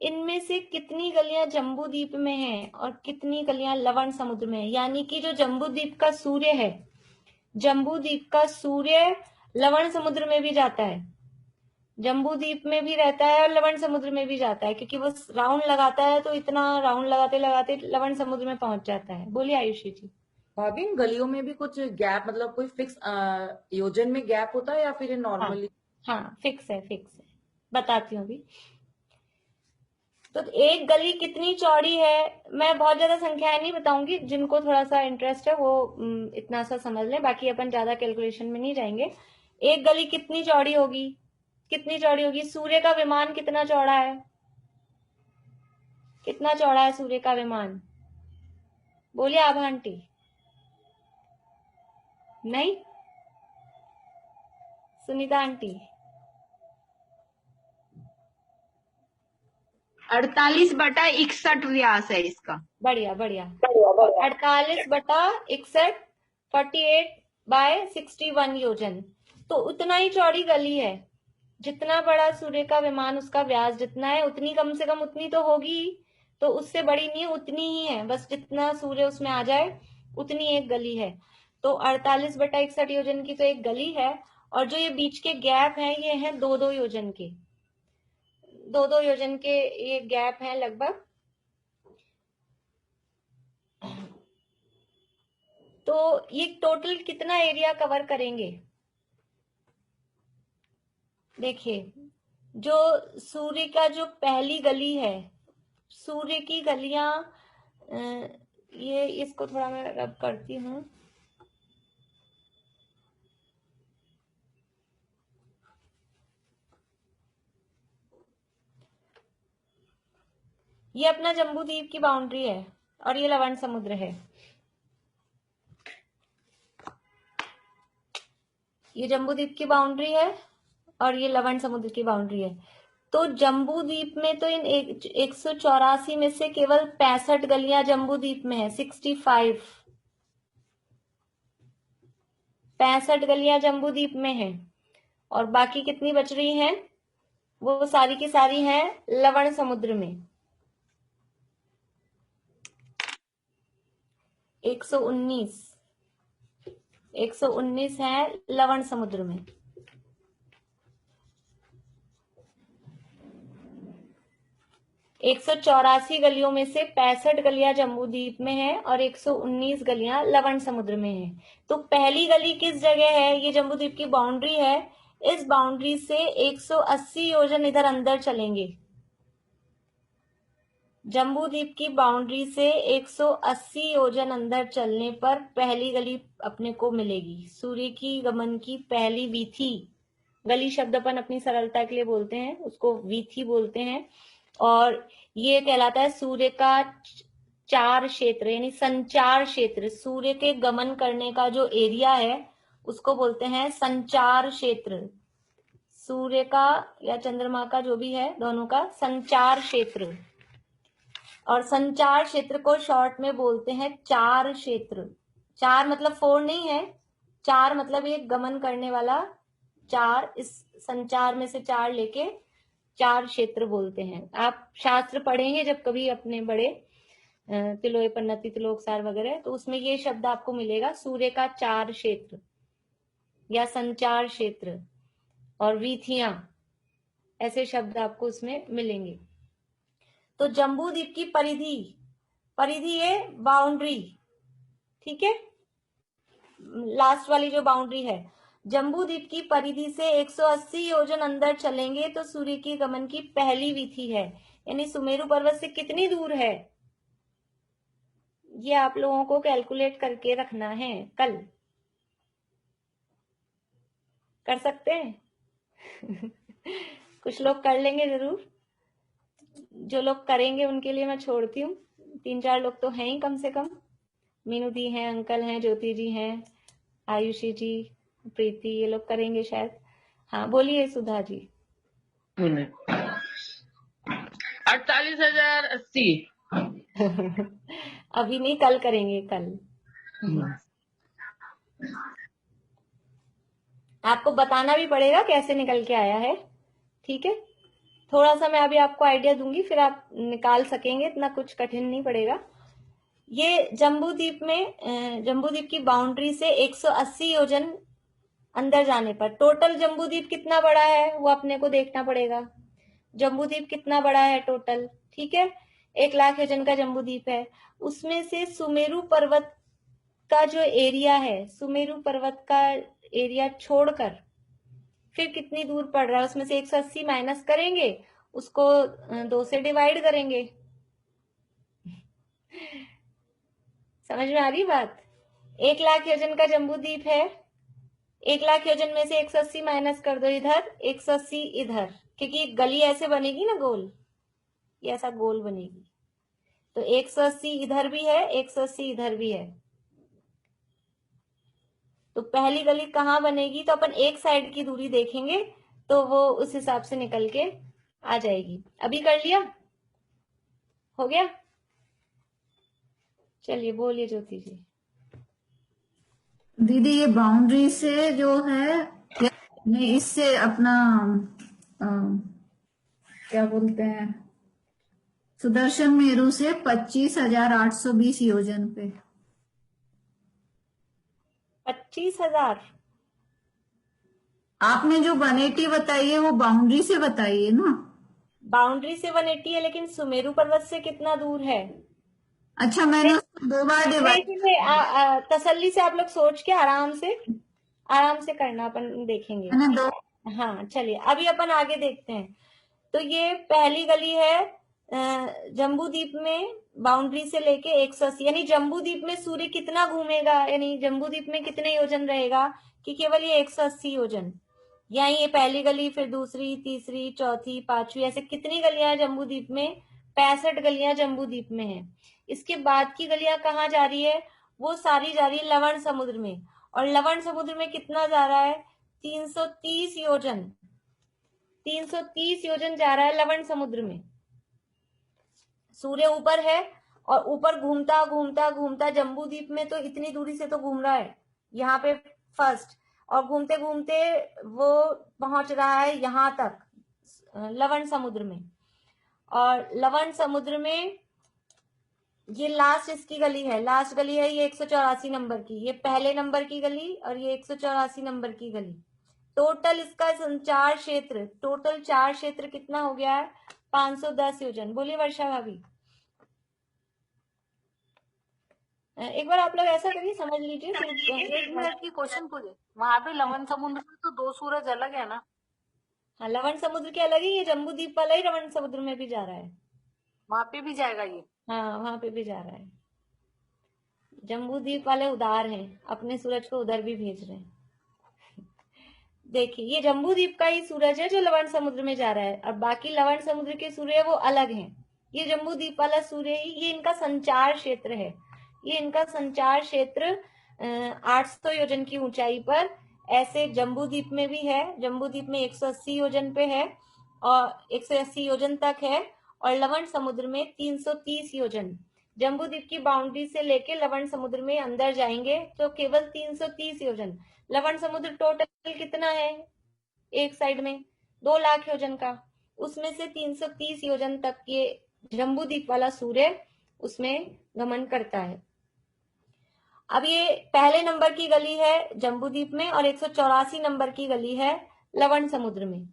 इनमें से कितनी गलियां जम्बूद्वीप में हैं और कितनी गलियां लवण समुद्र में है? यानी कि जो जम्बूद्वीप का सूर्य है, जम्बूद्वीप का सूर्य लवण समुद्र में भी जाता है, जम्बूद्वीप में भी रहता है और लवण समुद्र में भी जाता है, क्योंकि वो राउंड लगाता है तो इतना राउंड लगाते लगाते लवण समुद्र में पहुंच जाता है। बोलिए आयुषी जी। भाभी इन गलियों में भी कुछ गैप, मतलब कोई फिक्स योजन में गैप होता है या फिर नॉर्मली? हाँ फिक्स है, फिक्स है। बताती हूँ अभी। तो एक गली कितनी चौड़ी है, मैं बहुत ज्यादा संख्याएं नहीं बताऊंगी, जिनको थोड़ा सा इंटरेस्ट है वो इतना सा समझ लें, बाकी अपन ज्यादा कैलकुलेशन में नहीं जाएंगे। एक गली कितनी चौड़ी होगी, कितनी चौड़ी होगी? सूर्य का विमान कितना चौड़ा है, कितना चौड़ा है सूर्य का विमान? बोलिए आभा आंटी। नहीं, सुनीता आंटी। 48/61 व्यास है इसका। बढ़िया बढ़िया। 48/61 48/61 योजन, तो उतना ही चौड़ी गली है। जितना बड़ा सूर्य का विमान, उसका व्यास जितना है, उतनी कम से कम उतनी तो होगी, तो उससे बड़ी नहीं, उतनी ही है, बस जितना सूर्य उसमें आ जाए उतनी एक गली है। तो 48/61 योजन की तो एक गली है, और जो ये बीच के गैप हैं ये हैं 2-2 योजन के, 2-2 योजन के ये गैप हैं लगभग। तो ये टोटल कितना एरिया कवर करेंगे? देखिए, जो सूर्य का जो पहली गली है, सूर्य की गलियां, ये इसको थोड़ा मैं रब करती हूँ। ये अपना जम्बूद्वीप की बाउंड्री है और ये लवण समुद्र है। ये जम्बूद्वीप की बाउंड्री है और ये लवण समुद्र की बाउंड्री है। तो जम्बूद्वीप में तो इन 184 में से केवल 65 गलियां जम्बूद्वीप में है। 65 गलियां जम्बूद्वीप में है, और बाकी कितनी बच रही हैं? वो सारी की सारी हैं लवण समुद्र में। 119 है लवण समुद्र में। 184 गलियों में से 65 गलियां जम्बूद्वीप में है और 119 गलियां लवण समुद्र में है। तो पहली गली किस जगह है? ये जम्बूद्वीप की बाउंड्री है। इस बाउंड्री से 180 योजन इधर अंदर चलेंगे। जम्बूद्वीप की बाउंड्री से 180 योजन अंदर चलने पर पहली गली अपने को मिलेगी। सूर्य की गमन की पहली वीथी, गली शब्द अपन अपनी सरलता के लिए बोलते हैं, उसको वीथी बोलते हैं, और ये कहलाता है सूर्य का चार क्षेत्र, यानी संचार क्षेत्र। सूर्य के गमन करने का जो एरिया है उसको बोलते हैं संचार क्षेत्र। सूर्य का या चंद्रमा का, जो भी है, दोनों का संचार क्षेत्र। और संचार क्षेत्र को शॉर्ट में बोलते हैं चार क्षेत्र। चार मतलब 4 नहीं है, चार मतलब ये गमन करने वाला चार, इस संचार में से 4 लेके चार क्षेत्र बोलते हैं। आप शास्त्र पढ़ेंगे जब कभी अपने बड़े तिलोय पन्नति तिलोकसार वगैरह, तो उसमें ये शब्द आपको मिलेगा, सूर्य का चार क्षेत्र या संचार क्षेत्र और वीथियां, ऐसे शब्द आपको उसमें मिलेंगे। तो जम्बूद्वीप की परिधि ये बाउंड्री, ठीक है, लास्ट वाली जो बाउंड्री है, जम्बूद्वीप की परिधि से 180 योजन अंदर चलेंगे तो सूर्य की गमन की पहली वीथी है। यानी सुमेरु पर्वत से कितनी दूर है, ये आप लोगों को कैलकुलेट करके रखना है। कल कर सकते हैं कुछ लोग कर लेंगे जरूर, जो लोग करेंगे उनके लिए मैं छोड़ती हूँ। 3-4 लोग तो हैं ही कम से कम। मीनू दी हैं, अंकल हैं, ज्योति जी हैं, आयुषी जी, प्रीति, ये लोग करेंगे शायद। हाँ बोलिए सुधा जी। 48,080। अभी नहीं, कल करेंगे, कल। आपको बताना भी पड़ेगा कैसे निकल के आया है, ठीक है। थोड़ा सा मैं अभी आपको आइडिया दूंगी, फिर आप निकाल सकेंगे, इतना कुछ कठिन नहीं पड़ेगा। ये जम्बूद्वीप की बाउंड्री से 180 योजन अंदर जाने पर टोटल जम्बूद्वीप कितना बड़ा है वो अपने को देखना पड़ेगा। जम्बूद्वीप कितना बड़ा है टोटल, ठीक है, 1 लाख योजन का जम्बूद्वीप है। उसमें से सुमेरु पर्वत का जो एरिया है, सुमेरु पर्वत का एरिया छोड़कर फिर कितनी दूर पड़ रहा है, उसमें से 180 माइनस करेंगे, उसको 2 से डिवाइड करेंगे। समझ में आ रही बात? 1 लाख योजन का जम्बू द्वीप है, 1 लाख योजन में से 180 माइनस कर दो इधर, 180 इधर, क्योंकि गली ऐसे बनेगी ना गोल, ये ऐसा गोल बनेगी, तो 180 इधर भी है, 180 इधर भी है। तो पहली गली कहाँ बनेगी, तो अपन एक साइड की दूरी देखेंगे तो वो उस हिसाब से निकल के आ जाएगी। अभी कर लिया, हो गया? चलिए बोलिए ज्योति जी। दीदी ये बाउंड्री से जो है, नहीं इससे अपना क्या बोलते हैं, सुदर्शन मेरू से 25,820 योजन पे। 25,000? आपने जो 180 बताई है वो बाउंड्री से बताई है ना? बाउंड्री से 180 है, लेकिन सुमेरु पर्वत से कितना दूर है? अच्छा, मैंने उसको 2 बार डिवाइड। तसल्ली से आप लोग सोच के आराम से करना, अपन देखेंगे। मैंने 2। हाँ चलिए, अभी अपन आगे देखते हैं। तो ये पहली गली है जम्बू द्वीप में, बाउंड्री से लेके 180, यानी जम्बू द्वीप में सूर्य कितना घूमेगा, यानी जम्बू द्वीप में कितने योजन रहेगा, कि केवल ये 180 योजन। यहाँ ये पहली गली, फिर दूसरी, तीसरी, चौथी, पांचवी, ऐसे कितनी गलियां हैं जम्बू द्वीप में? 65 गलियां जम्बू द्वीप में है। इसके बाद की गलियां कहाँ जा रही है? वो सारी जा रही है लवण समुद्र में, और लवण समुद्र में कितना जा रहा है? 330 योजन, 330 योजन जा रहा है लवण समुद्र में। सूर्य ऊपर है और ऊपर घूमता घूमता घूमता, जम्बू द्वीप में तो इतनी दूरी से तो घूम रहा है यहाँ पे फर्स्ट, और घूमते घूमते वो पहुंच रहा है यहाँ तक लवण समुद्र में। और लवण समुद्र में ये लास्ट इसकी गली है, लास्ट गली है ये 184 नंबर की, ये पहले नंबर की गली और ये 184 नंबर की गली। टोटल इसका संचार क्षेत्र, टोटल चार क्षेत्र कितना हो गया है? 510 योजन। बोलिए वर्षा भाभी। एक बार आप लोग ऐसा करिए, समझ लीजिए। एक मिनट की क्वेश्चन पूछे, वहां पे लवण समुद्र में तो 2 सूरज अलग है ना? हाँ, लवण समुद्र के अलग ही, ये जम्बू द्वीप वाला ही लवण समुद्र में भी जा रहा है। वहां पे भी जाएगा ये? हाँ, वहां पे भी जा रहा है। जम्बू द्वीप वाले उदार हैं, अपने सूरज को उधर भी भेज रहे हैं। देखिए, ये जम्बू द्वीप का ही सूरज है जो लवण समुद्र में जा रहा है, और बाकी लवण समुद्र के सूर्य वो अलग हैं। ये जम्बू द्वीप वाला सूर्य ही, ये इनका संचार क्षेत्र है। ये इनका संचार क्षेत्र 800 योजन की ऊंचाई पर, ऐसे जम्बू द्वीप में भी है। जम्बू द्वीप में 180 योजन पे है और 180 योजन तक है, और लवण समुद्र में 330 योजन। जम्बू द्वीप की बाउंड्री से लेके लवण समुद्र में अंदर जाएंगे तो केवल 330 योजन। लवण समुद्र टोटल कितना है एक साइड में? 2 लाख योजन का, उसमें से 330 योजन तक ये जम्बू द्वीप वाला सूर्य उसमें गमन करता है। अब ये पहले नंबर की गली है जम्बू द्वीप में, और 184 नंबर की गली है लवण समुद्र में।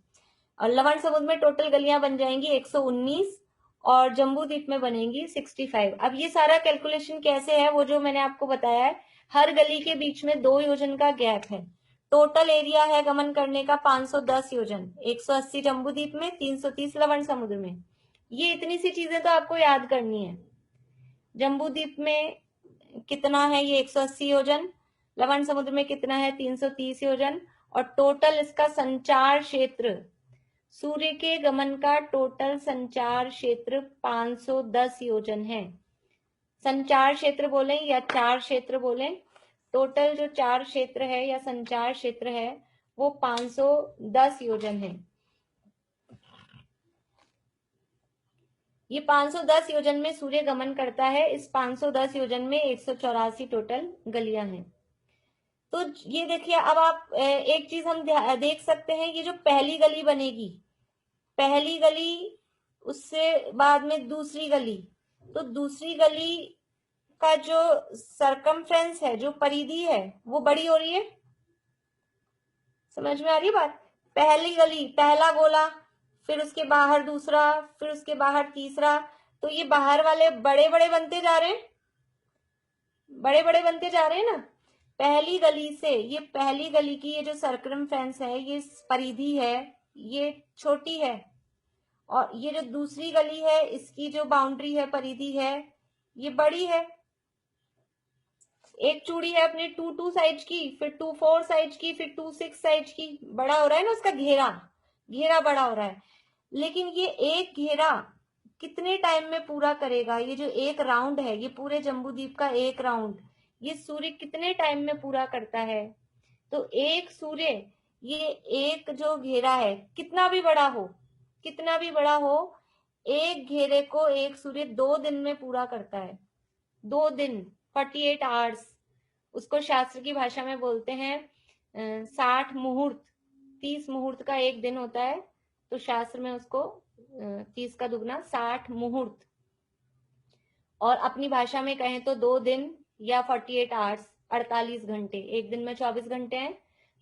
और लवण समुद्र में टोटल गलियां बन जाएंगी 119, और जम्बू द्वीप में बनेंगी 65। अब ये सारा कैलकुलेशन कैसे है, वो जो मैंने आपको बताया है, हर गली के बीच में 2 योजन का गैप है। टोटल एरिया है गमन करने का 510 योजन, 180 जम्बू द्वीप में, 330 लवण समुद्र में। ये इतनी सी चीजें तो आपको याद करनी है। जम्बू द्वीप में कितना है? ये 180 योजन। लवण समुद्र में कितना है? 330 योजन। और टोटल इसका संचार क्षेत्र, सूर्य के गमन का टोटल संचार क्षेत्र 510 योजन है। संचार क्षेत्र बोलें या चार क्षेत्र बोलें, टोटल जो चार क्षेत्र है या संचार क्षेत्र है वो 510 योजन है। ये 510 योजन में सूर्य गमन करता है। इस 510 योजन में 184 टोटल गलियां हैं। तो ये देखिए, अब आप एक चीज हम देख सकते हैं, ये जो पहली गली बनेगी, पहली गली, उससे बाद में दूसरी गली, तो दूसरी गली का जो सरकमफ्रेंस है, जो परिधि है, वो बड़ी हो रही है। समझ में आ रही है बात? पहली गली, पहला गोला, फिर उसके बाहर दूसरा, फिर उसके बाहर तीसरा, तो ये बाहर वाले बड़े बड़े बनते जा रहे हैं, बड़े बड़े बनते जा रहे हैं ना। पहली गली से, ये पहली गली की ये जो सरकमफ्रेंस है, ये परिधि है, ये छोटी है, और ये जो दूसरी गली है इसकी जो बाउंड्री है, परिधि है, ये बड़ी है। एक चूड़ी है अपने 2 साइज की, फिर 4 साइज की, फिर 6 साइज की, बड़ा हो रहा है ना उसका घेरा, घेरा बड़ा हो रहा है। लेकिन ये एक घेरा कितने टाइम में पूरा करेगा? ये जो एक राउंड है, ये पूरे जम्बूद्वीप का एक राउंड, ये सूर्य कितने टाइम में पूरा करता है? तो एक सूर्य, ये एक जो घेरा है, कितना भी बड़ा हो, कितना भी बड़ा हो, एक घेरे को एक सूर्य 2 दिन में पूरा करता है। 2 दिन, 48 आवर्स। उसको शास्त्र की भाषा में बोलते हैं 60 मुहूर्त। 30 मुहूर्त का एक दिन होता है, तो शास्त्र में उसको 30 का दुगना 60 मुहूर्त। और अपनी भाषा में कहें तो 2 दिन या 48 आवर्स, 48 घंटे। एक दिन में 24 घंटे हैं,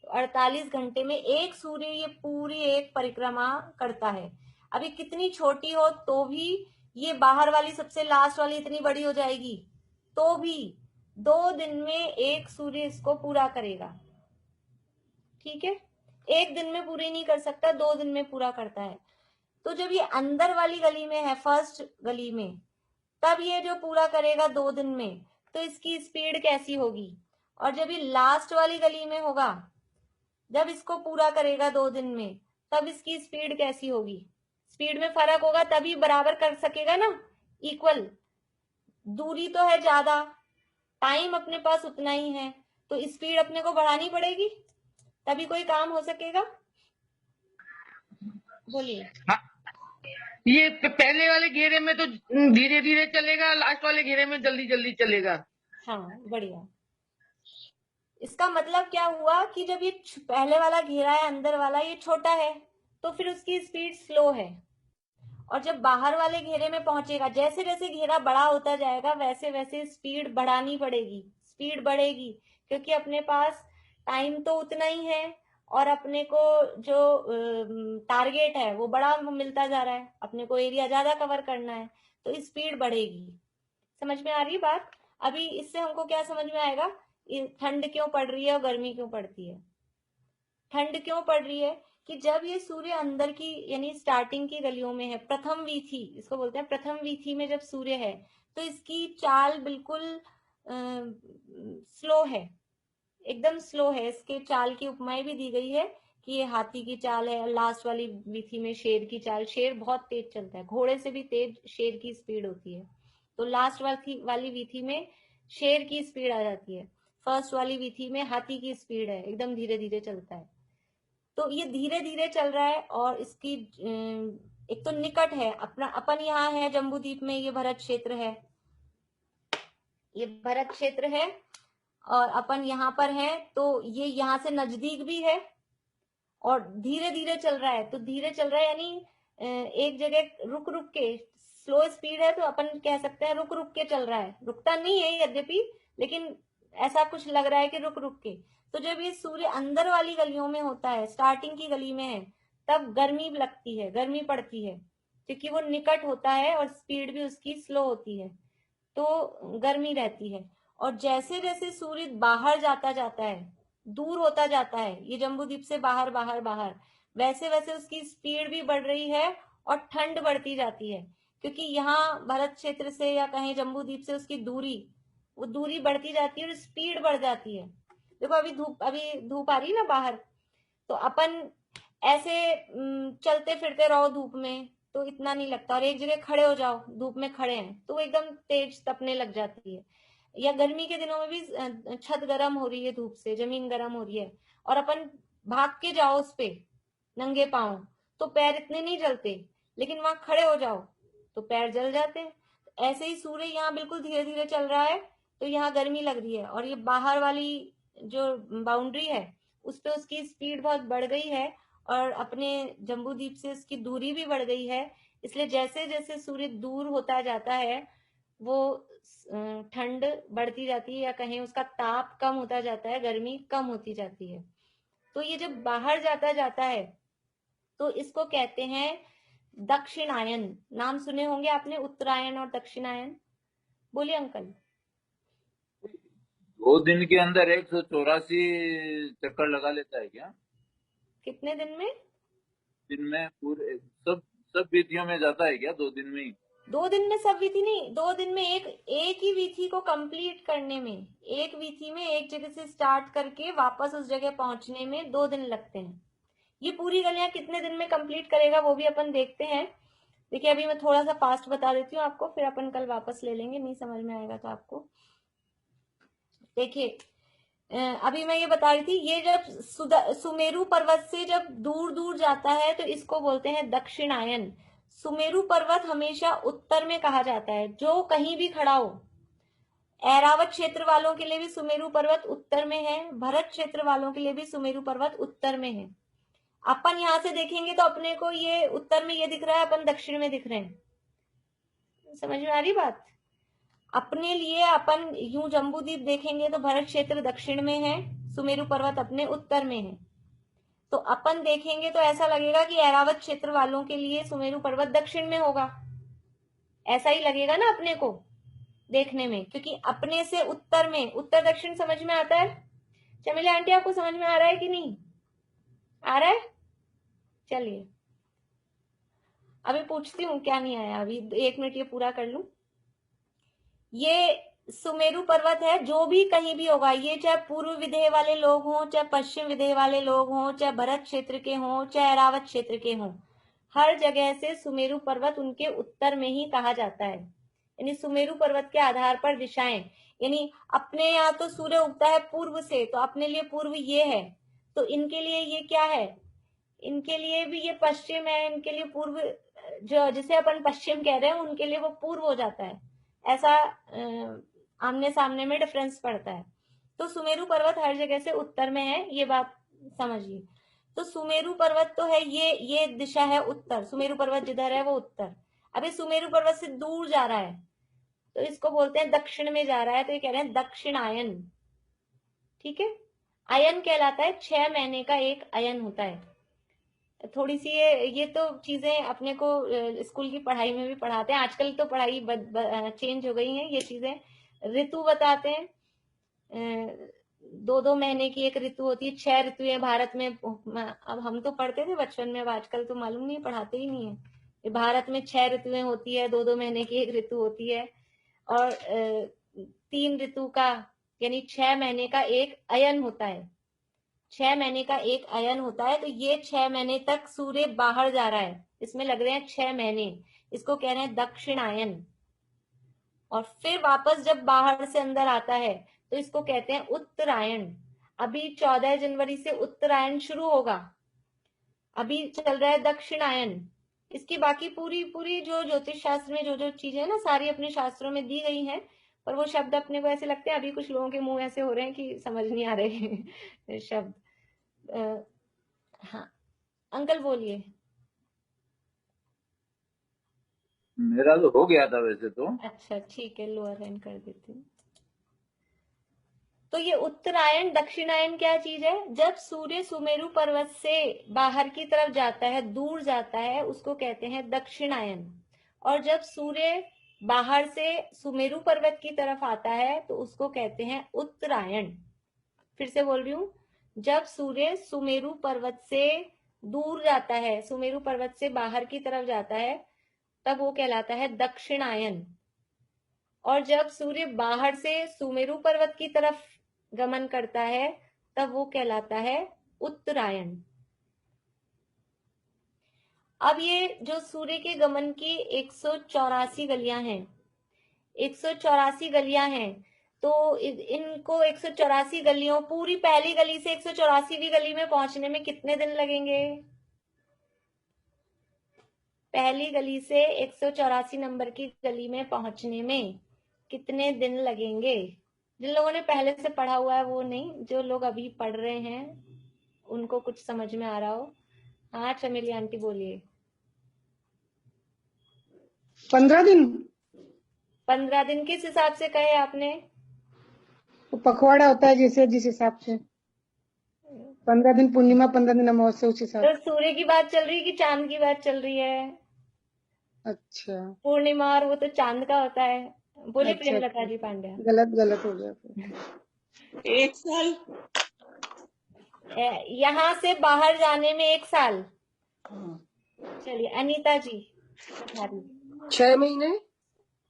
तो 48 घंटे में एक सूर्य ये पूरी एक परिक्रमा करता है। अभी कितनी छोटी हो तो भी, ये बाहर वाली सबसे लास्ट वाली इतनी बड़ी हो जाएगी तो भी 2 दिन में एक सूर्य इसको पूरा करेगा। ठीक है, एक दिन में पूरी नहीं कर सकता, 2 दिन में पूरा करता है। तो जब ये अंदर वाली गली में है, फर्स्ट गली में, तब ये जो पूरा करेगा 2 दिन में, तो इसकी स्पीड कैसी होगी? और जब ये लास्ट वाली गली में होगा, जब इसको पूरा करेगा 2 दिन में, तब इसकी स्पीड कैसी होगी? स्पीड में फर्क होगा, तभी बराबर कर सकेगा ना, इक्वल। दूरी तो है ज्यादा, टाइम अपने पास उतना ही है, तो स्पीड अपने को बढ़ानी पड़ेगी, तभी कोई काम हो सकेगा। बोलिए। हाँ, ये पहले वाले घेरे में तो धीरे धीरे चलेगा, लास्ट वाले घेरे में जल्दी जल्दी चलेगा। हाँ, बढ़िया। इसका मतलब क्या हुआ कि जब ये पहले वाला घेरा है, अंदर वाला, ये छोटा है, तो फिर उसकी स्पीड स्लो है। और जब बाहर वाले घेरे में पहुंचेगा, जैसे जैसे घेरा बड़ा होता जाएगा, वैसे वैसे स्पीड बढ़ानी पड़ेगी, स्पीड बढ़ेगी, क्योंकि अपने पास टाइम तो उतना ही है और अपने को जो टारगेट है वो बड़ा मिलता जा रहा है, अपने को एरिया ज्यादा कवर करना है, तो स्पीड बढ़ेगी। समझ में आ रही बात? अभी इससे हमको क्या समझ में आएगा? ठंड क्यों पड़ रही है और गर्मी क्यों पड़ती है? ठंड क्यों पड़ रही है कि जब ये सूर्य अंदर की यानी स्टार्टिंग की गलियों में है, प्रथम वीथी इसको बोलते हैं, प्रथम वीथी में जब सूर्य है, तो इसकी चाल बिल्कुल स्लो है, एकदम स्लो है। इसके चाल की उपमाएं भी दी गई है कि ये हाथी की चाल है, लास्ट वाली वीथी में शेर की चाल। शेर बहुत तेज चलता है, घोड़े से भी तेज शेर की स्पीड होती है। तो लास्ट वाली वीथी में शेर की स्पीड आ जाती है, फर्स्ट वाली वीथी में हाथी की स्पीड है, एकदम धीरे धीरे चलता है। तो ये धीरे धीरे चल रहा है और इसकी एक तो निकट है, अपना अपन यहाँ है जम्बूद्वीप में, ये भरत क्षेत्र है, ये भरत क्षेत्र है और अपन यहाँ पर है, तो ये यहाँ से नजदीक भी है और धीरे धीरे चल रहा है। तो धीरे चल रहा है यानी एक जगह रुक रुक के, स्लो स्पीड है तो अपन कह सकते हैं रुक रुक के चल रहा है, रुकता नहीं है यद्यपि, लेकिन ऐसा कुछ लग रहा है कि रुक रुक के। तो जब ये सूर्य अंदर वाली गलियों में होता है, स्टार्टिंग की गली में है, तब गर्मी लगती है, गर्मी पड़ती है, क्योंकि वो निकट होता है और स्पीड भी उसकी स्लो होती है, तो गर्मी रहती है। और जैसे जैसे सूर्य बाहर जाता है, दूर होता जाता है, ये जम्बूद्वीप से बाहर बाहर बाहर, वैसे वैसे उसकी स्पीड भी बढ़ रही है और ठंड बढ़ती जाती है, क्योंकि यहाँ भरत क्षेत्र से या कहीं जम्बूद्वीप से उसकी दूरी, वो दूरी बढ़ती जाती है और स्पीड बढ़ जाती है। देखो अभी धूप आ रही है ना बाहर, तो अपन ऐसे चलते फिरते रहो धूप में तो इतना नहीं लगता, और एक जगह खड़े हो जाओ, धूप में खड़े हैं तो एकदम तेज तपने लग जाती है। या गर्मी के दिनों में भी छत गर्म हो रही है धूप से, जमीन गर्म हो रही है, और अपन भाग के जाओ उस पे नंगे पांव, तो पैर इतने नहीं जलते, लेकिन वहां खड़े हो जाओ तो पैर जल जाते हैं। ऐसे ही सूर्य यहाँ बिल्कुल धीरे धीरे चल रहा है, तो यहाँ गर्मी लग रही है, और ये बाहर वाली जो बाउंड्री है उस पे उसकी स्पीड बहुत बढ़ गई है और अपने जम्बूद्वीप से उसकी दूरी भी बढ़ गई है। इसलिए जैसे जैसे सूर्य दूर होता जाता है, वो ठंड बढ़ती जाती है, या कहें उसका ताप कम होता जाता है, गर्मी कम होती जाती है। तो ये जब बाहर जाता है तो इसको कहते हैं दक्षिणायन। नाम सुने होंगे आपने, उत्तरायण और दक्षिणायन। बोलिए अंकल। 2 दिन के अंदर 184 चक्कर लगा लेता है क्या? कितने दिन में? दिन में पूरे सब सब विधियों में जाता है क्या 2 दिन में ही? 2 दिन में सब विधि नहीं, 2 दिन में एक ही विधि को कंप्लीट करने में, एक विधि में एक जगह से स्टार्ट करके वापस उस जगह पहुंचने में 2 दिन लगते हैं। ये पूरी गलियां कितने दिन में कंप्लीट करेगा वो भी अपन देखते हैं। देखिए अभी मैं थोड़ा सा फास्ट बता देती हूँ आपको, फिर अपन कल वापस ले लेंगे, नहीं समझ में आएगा तो आपको। देखिए अभी मैं ये बता रही थी, ये जब सुमेरु पर्वत से जब दूर दूर जाता है तो इसको बोलते हैं दक्षिणायन। सुमेरु पर्वत हमेशा उत्तर में कहा जाता है, जो कहीं भी खड़ा हो। ऐरावत क्षेत्र वालों के लिए भी सुमेरु पर्वत उत्तर में है, भरत क्षेत्र वालों के लिए भी सुमेरु पर्वत उत्तर में है। अपन यहां से देखेंगे तो अपने को ये उत्तर में ये दिख रहा है, अपन दक्षिण में दिख रहे हैं। समझ में आ रही बात? अपने लिए अपन यूं जम्बूद्वीप देखेंगे तो भरत क्षेत्र दक्षिण में है, सुमेरु पर्वत अपने उत्तर में है। तो अपन देखेंगे तो ऐसा लगेगा कि ऐरावत क्षेत्र वालों के लिए सुमेरु पर्वत दक्षिण में होगा, ऐसा ही लगेगा ना अपने को देखने में, क्योंकि अपने से उत्तर में, उत्तर दक्षिण समझ में आता है। चमेली आंटी आपको समझ में आ रहा है कि नहीं आ रहा है? चलिए अभी पूछती हूँ क्या नहीं आया, अभी 1 मिनट ये पूरा कर लूं। ये सुमेरु पर्वत है, जो भी कहीं भी होगा, ये चाहे पूर्व विदेह वाले लोग हों, चाहे पश्चिम विदेह वाले लोग हों, चाहे भरत क्षेत्र के हों, चाहे ऐरावत क्षेत्र के हों, हर जगह से सुमेरु पर्वत उनके उत्तर में ही कहा जाता है। यानी सुमेरु पर्वत के आधार पर दिशाएं, यानी अपने यहाँ तो सूर्य उगता है पूर्व से, तो अपने लिए पूर्व ये है, तो इनके लिए ये क्या है, इनके लिए भी ये पश्चिम है, इनके लिए पूर्व, जो जिसे अपन पश्चिम कह रहे हैं उनके लिए वो पूर्व हो जाता है। ऐसा आमने सामने में डिफरेंस पड़ता है। तो सुमेरु पर्वत हर जगह से उत्तर में है, ये बात समझिए। तो सुमेरु पर्वत तो है, ये दिशा है उत्तर, सुमेरु पर्वत जिधर है वो उत्तर। अभी सुमेरु पर्वत से दूर जा रहा है तो इसको बोलते हैं दक्षिण में जा रहा है, तो ये कह रहे हैं दक्षिणायन। ठीक है, अयन कहलाता है, 6 महीने का एक अयन होता है। थोड़ी सी ये तो चीजें अपने को स्कूल की पढ़ाई में भी पढ़ाते हैं, आजकल तो पढ़ाई चेंज हो गई है। ये चीजें ऋतु बताते हैं, 2-2 महीने की एक ऋतु होती है, 6 ऋतुएं भारत में। अब हम तो पढ़ते थे बचपन में, अब आजकल तो मालूम नहीं, पढ़ाते ही नहीं है। भारत में 6 ऋतुएं होती है, 2-2 महीने की एक ऋतु होती है, और 3 ऋतु का यानी 6 महीने का एक अयन होता है। 6 महीने का एक अयन होता है, तो ये 6 महीने तक सूर्य बाहर जा रहा है, इसमें लग रहे हैं 6 महीने, इसको कह रहे हैं दक्षिणायन। और फिर वापस जब बाहर से अंदर आता है तो इसको कहते हैं उत्तरायण। अभी 14 जनवरी से उत्तरायण शुरू होगा, अभी चल रहा है दक्षिणायन। इसकी बाकी पूरी जो ज्योतिष शास्त्र में जो चीजें ना, सारी अपने शास्त्रों में दी गई हैं, पर वो शब्द अपने को ऐसे लगते हैं, अभी कुछ लोगों के मुंह ऐसे हो रहे हैं कि समझ नहीं आ रहे शब्द। हाँ अंकल बोलिए। मेरा तो हो गया था वैसे तो। अच्छा ठीक है, लोअर हैंड कर देती हूँ। तो ये उत्तरायण दक्षिणायन क्या चीज है? जब सूर्य सुमेरु पर्वत से बाहर की तरफ जाता है, दूर जाता है, उसको कहते हैं दक्षिणायन। और जब सूर्य बाहर से सुमेरु पर्वत की तरफ आता है तो उसको कहते हैं उत्तरायण। फिर से बोल रही हूँ, जब सूर्य सुमेरु पर्वत से दूर जाता है, सुमेरु पर्वत से बाहर की तरफ जाता है, तब वो कहलाता है दक्षिणायन। और जब सूर्य बाहर से सुमेरु पर्वत की तरफ गमन करता है तब वो कहलाता है उत्तरायण। अब ये जो सूर्य के गमन की 184 गलियां हैं, 184 गलियां हैं, तो इनको 184 गलियों, पूरी पहली गली से 184वीं गली में पहुंचने में कितने दिन लगेंगे? पहली गली से 184 नंबर की गली में पहुंचने में कितने दिन लगेंगे? जिन लोगों ने पहले से पढ़ा हुआ है वो नहीं, जो लोग अभी पढ़ रहे हैं उनको कुछ समझ में आ रहा हो। हाँ चमेली आंटी बोलिए। 15 दिन। 15 दिन किस हिसाब से कहे आपने? तो पखवाड़ा होता है जैसे, जिस हिसाब से 15 दिन पूर्णिमा, 15 दिन अमावस्या, उस हिसाब तो सूर्य की बात चल रही है कि चांद की बात चल रही है? अच्छा, पूर्णिमा और वो तो चांद का होता है। बोले अच्छा, प्रेमलता जी पांड्या। गलत हो गया फिर। 1 साल। यहाँ से बाहर जाने में 1 साल, चलिए अनीता जी बता दीजिए। 6 महीने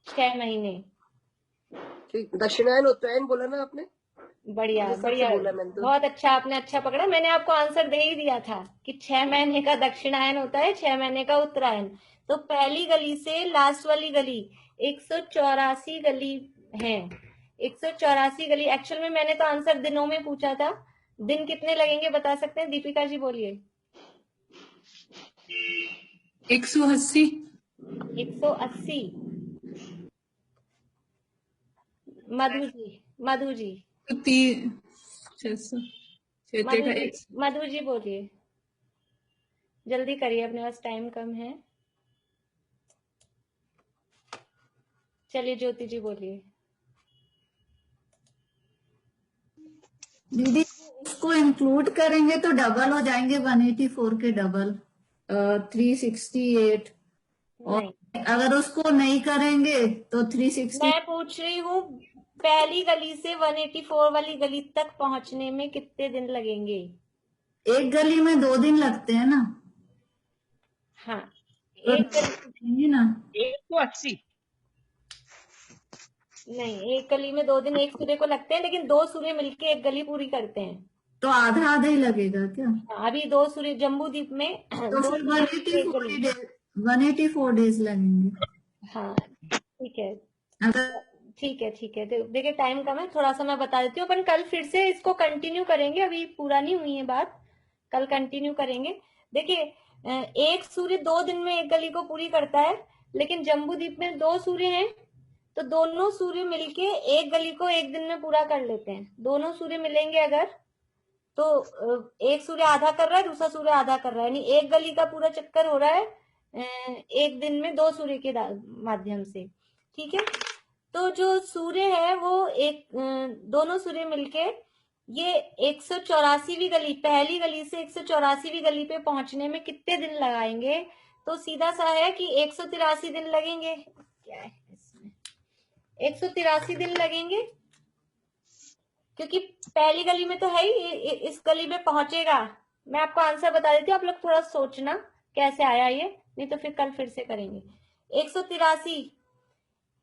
6 महीने। ठीक, दक्षिणायन उत्तरायण बोला ना आपने? बढ़िया मेरे हिसाब से बढ़िया, बोला मैंने तो। बहुत अच्छा, आपने अच्छा पकड़ा। मैंने आपको आंसर दे ही दिया था कि 6 महीने का दक्षिणायन होता है, 6 महीने का उत्तरायण। तो पहली गली से लास्ट वाली गली 184 गली है। 184 गली। एक्चुअल में मैंने तो आंसर दिनों में पूछा था। दिन कितने लगेंगे बता सकते हैं? दीपिका जी बोलिए। 180। 180। मधु जी 600 मधु जी बोलिए, जल्दी करिए, अपने पास टाइम कम है। चलिए ज्योति जी बोलिए। दीदी इसको इंक्लूड करेंगे तो डबल हो जाएंगे, 184 के डबल 368। और नहीं, अगर उसको नहीं करेंगे तो 360। मैं पूछ रही हूँ पहली गली से 184 वाली गली तक पहुंचने में कितने दिन लगेंगे? एक गली में 2 दिन लगते हैं ना? हाँ, तो एक गली जाएंगे ना? 180। नहीं, एक गली में 2 दिन एक सूर्य को लगते हैं, लेकिन 2 सूर्य मिलके एक गली पूरी करते हैं। तो आधा आधा ही लगेगा क्या? हाँ, अभी 2 सूर्य जम्बू द्वीप में तो 2 फिर सूर्य मिलके एक 184 गली। डेज 184 डेज लगेंगे। हाँ ठीक है, अगर ठीक है ठीक है। देखिए टाइम कम है, थोड़ा सा मैं बता देती हूँ। अपन कल फिर से इसको कंटिन्यू करेंगे, अभी पूरा नहीं हुई है बात, कल कंटिन्यू करेंगे। देखिए एक सूर्य 2 दिन में एक गली को पूरी करता है, लेकिन जम्बू द्वीप में 2 सूर्य हैं, तो दोनों सूर्य मिलके एक गली को एक दिन में पूरा कर लेते हैं। दोनों सूर्य मिलेंगे अगर, तो एक सूर्य आधा कर रहा है, दूसरा सूर्य आधा कर रहा है, यानी एक गली का पूरा चक्कर हो रहा है एक दिन में 2 सूर्य के माध्यम से। ठीक है, तो जो सूर्य है वो एक दोनों सूर्य मिलके ये 184वीं गली, पहली गली से 184वीं गली पे पहुंचने में कितने दिन लगाएंगे? तो सीधा सा है कि 183 दिन लगेंगे। क्या है इसमें? 183 दिन लगेंगे, क्योंकि पहली गली में तो है ही, इस गली में पहुंचेगा। मैं आपको आंसर बता देती हूँ, आप लोग थोड़ा सोचना कैसे आया ये, नहीं तो फिर कल फिर से करेंगे।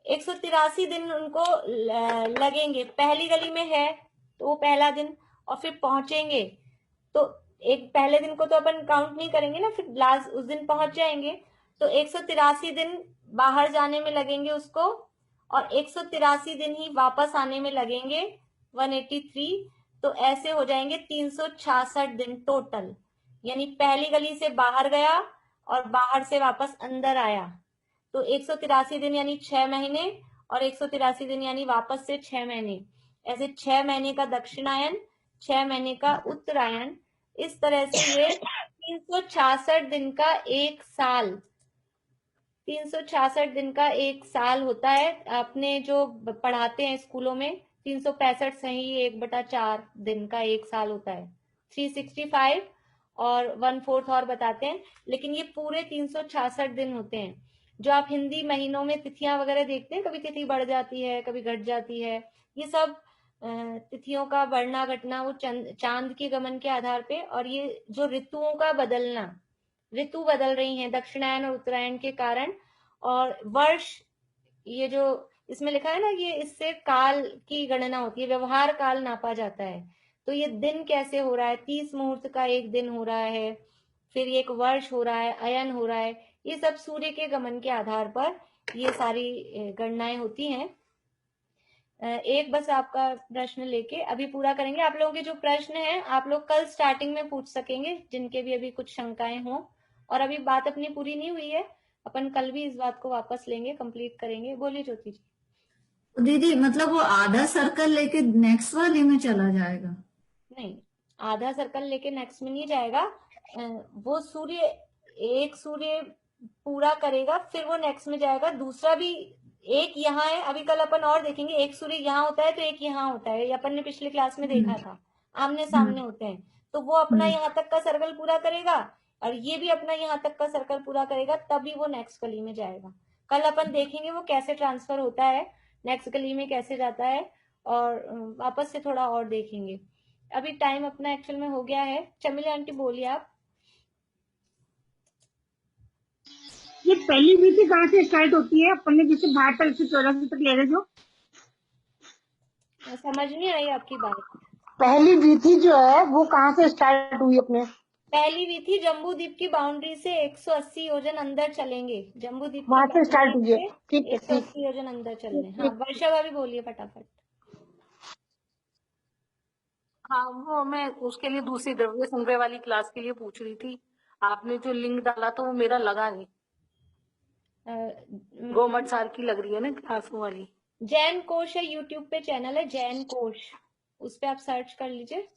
183 दिन उनको लगेंगे। पहली गली में है तो वो पहला दिन, और फिर पहुंचेंगे तो एक पहले दिन को तो अपन काउंट नहीं करेंगे ना, फिर लास्ट उस दिन पहुंच जाएंगे। तो 183 दिन बाहर जाने में लगेंगे उसको, और 183 दिन ही वापस आने में लगेंगे 183। तो ऐसे हो जाएंगे 366 दिन टोटल। यानी पहली गली से बाहर गया और बाहर से वापस अंदर आया, तो 183 दिन यानी 6 महीने, और 183 दिन यानी वापस से 6 महीने। ऐसे 6 महीने का दक्षिणायन, 6 महीने का उत्तरायण, इस तरह से ये 366 दिन का एक साल, 366 दिन का एक साल होता है। अपने जो पढ़ाते हैं स्कूलों में 365 सही 1/4 दिन का एक साल होता है। 365 और 1/4 और बताते हैं, लेकिन ये पूरे 366 दिन होते हैं। जो आप हिंदी महीनों में तिथियां वगैरह देखते हैं, कभी तिथि बढ़ जाती है कभी घट जाती है, ये सब तिथियों का बढ़ना घटना वो चांद के गमन के आधार पे, और ये जो ऋतुओं का बदलना, ऋतु बदल रही हैं दक्षिणायन और उत्तरायण के कारण, और वर्ष, ये जो इसमें लिखा है ना, ये इससे काल की गणना होती है, व्यवहार काल नापा जाता है। तो ये दिन कैसे हो रहा है, 30 मुहूर्त का एक दिन हो रहा है, फिर एक वर्ष हो रहा है, अयन हो रहा है, ये सब सूर्य के गमन के आधार पर ये सारी गणनाएं होती हैं। एक बस आपका प्रश्न लेके अभी पूरा करेंगे। आप लोगों के जो प्रश्न हैं आप लोग कल स्टार्टिंग में पूछ सकेंगे, जिनके भी अभी कुछ शंकाएं हों। और अभी बात अपनी पूरी नहीं हुई है, अपन कल भी इस बात को वापस लेंगे, कंप्लीट करेंगे। बोलिए ज्योति जी। दीदी मतलब वो आधा सर्कल लेके नेक्स्ट वाली में चला जाएगा? नहीं, आधा सर्कल लेके नेक्स्ट में नहीं जाएगा। वो सूर्य, एक सूर्य पूरा करेगा फिर वो नेक्स्ट में जाएगा, दूसरा भी एक यहाँ है। अभी कल अपन और देखेंगे, एक सूर्य यहाँ होता है तो एक यहाँ होता है, ये अपन ने पिछले क्लास में देखा था, आमने सामने होते हैं। तो वो अपना यहाँ तक का सर्कल पूरा करेगा और ये भी अपना यहाँ तक का सर्कल पूरा करेगा, तभी वो नेक्स्ट गली में जाएगा। कल अपन देखेंगे वो कैसे ट्रांसफर होता है, नेक्स्ट गली में कैसे जाता है, और वापस से थोड़ा और देखेंगे। अभी टाइम अपना एक्चुअल में हो गया है। चमिला आंटी बोलिए आप। ये पहली विधि कहाँ से स्टार्ट होती है? अपन ने जैसे 72 से 84 तक ले रहे जो समझ नहीं आई आपकी बात। पहली विधि जो है वो कहाँ से स्टार्ट हुई अपने? पहली विधि जम्बू द्वीप की बाउंड्री से 180 योजन अंदर चलेंगे। जम्बू द्वीप की वहां से स्टार्ट बाउंड्री हुई है। से ठीक है, 180 योजन अंदर चलने। हाँ, वर्षा भाभी बोलिए फटाफट। हाँ, वो मैं उसके लिए दूसरी द्रव्य संग्रह वाली क्लास के लिए पूछ रही थी। आपने जो लिंक डाला तो वो मेरा लगा नहीं। गोमट सार की लग रही है ना क्लास वो वाली। जैन कोश है, यूट्यूब पे चैनल है जैन कोश, उस पे आप सर्च कर लीजिए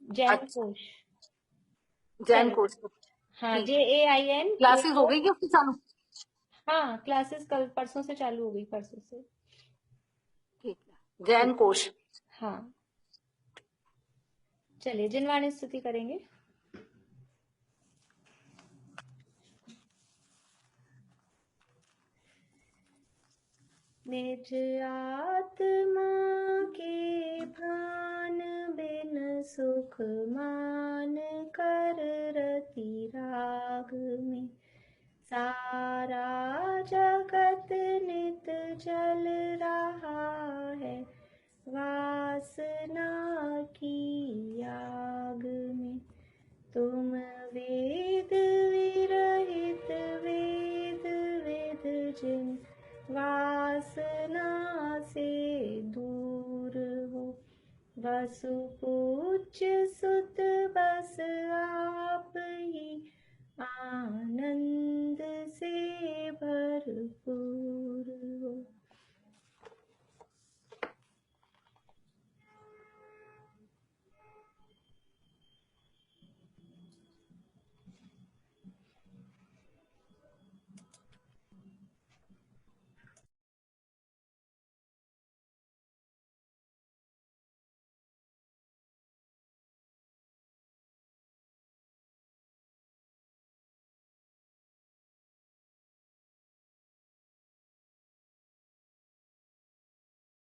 जैन कोश। जैन कोर्स। हाँ, JAIN। क्लासेस हो गई क्या उसकी चालू? हाँ, क्लासेस कल परसों से चालू हो गई, परसों से। ठीक है, जैन कोश। हाँ, चलिए जिनवाणी स्तुति करेंगे। निज आत्मा के भान बिन सुख मान कर रति राग में सारा जगत नित जल रहा है वासना की आग में। तुम वेद विरहित वेद वेद जिन वासना से दूर हो। वसुपूज्य सुत बस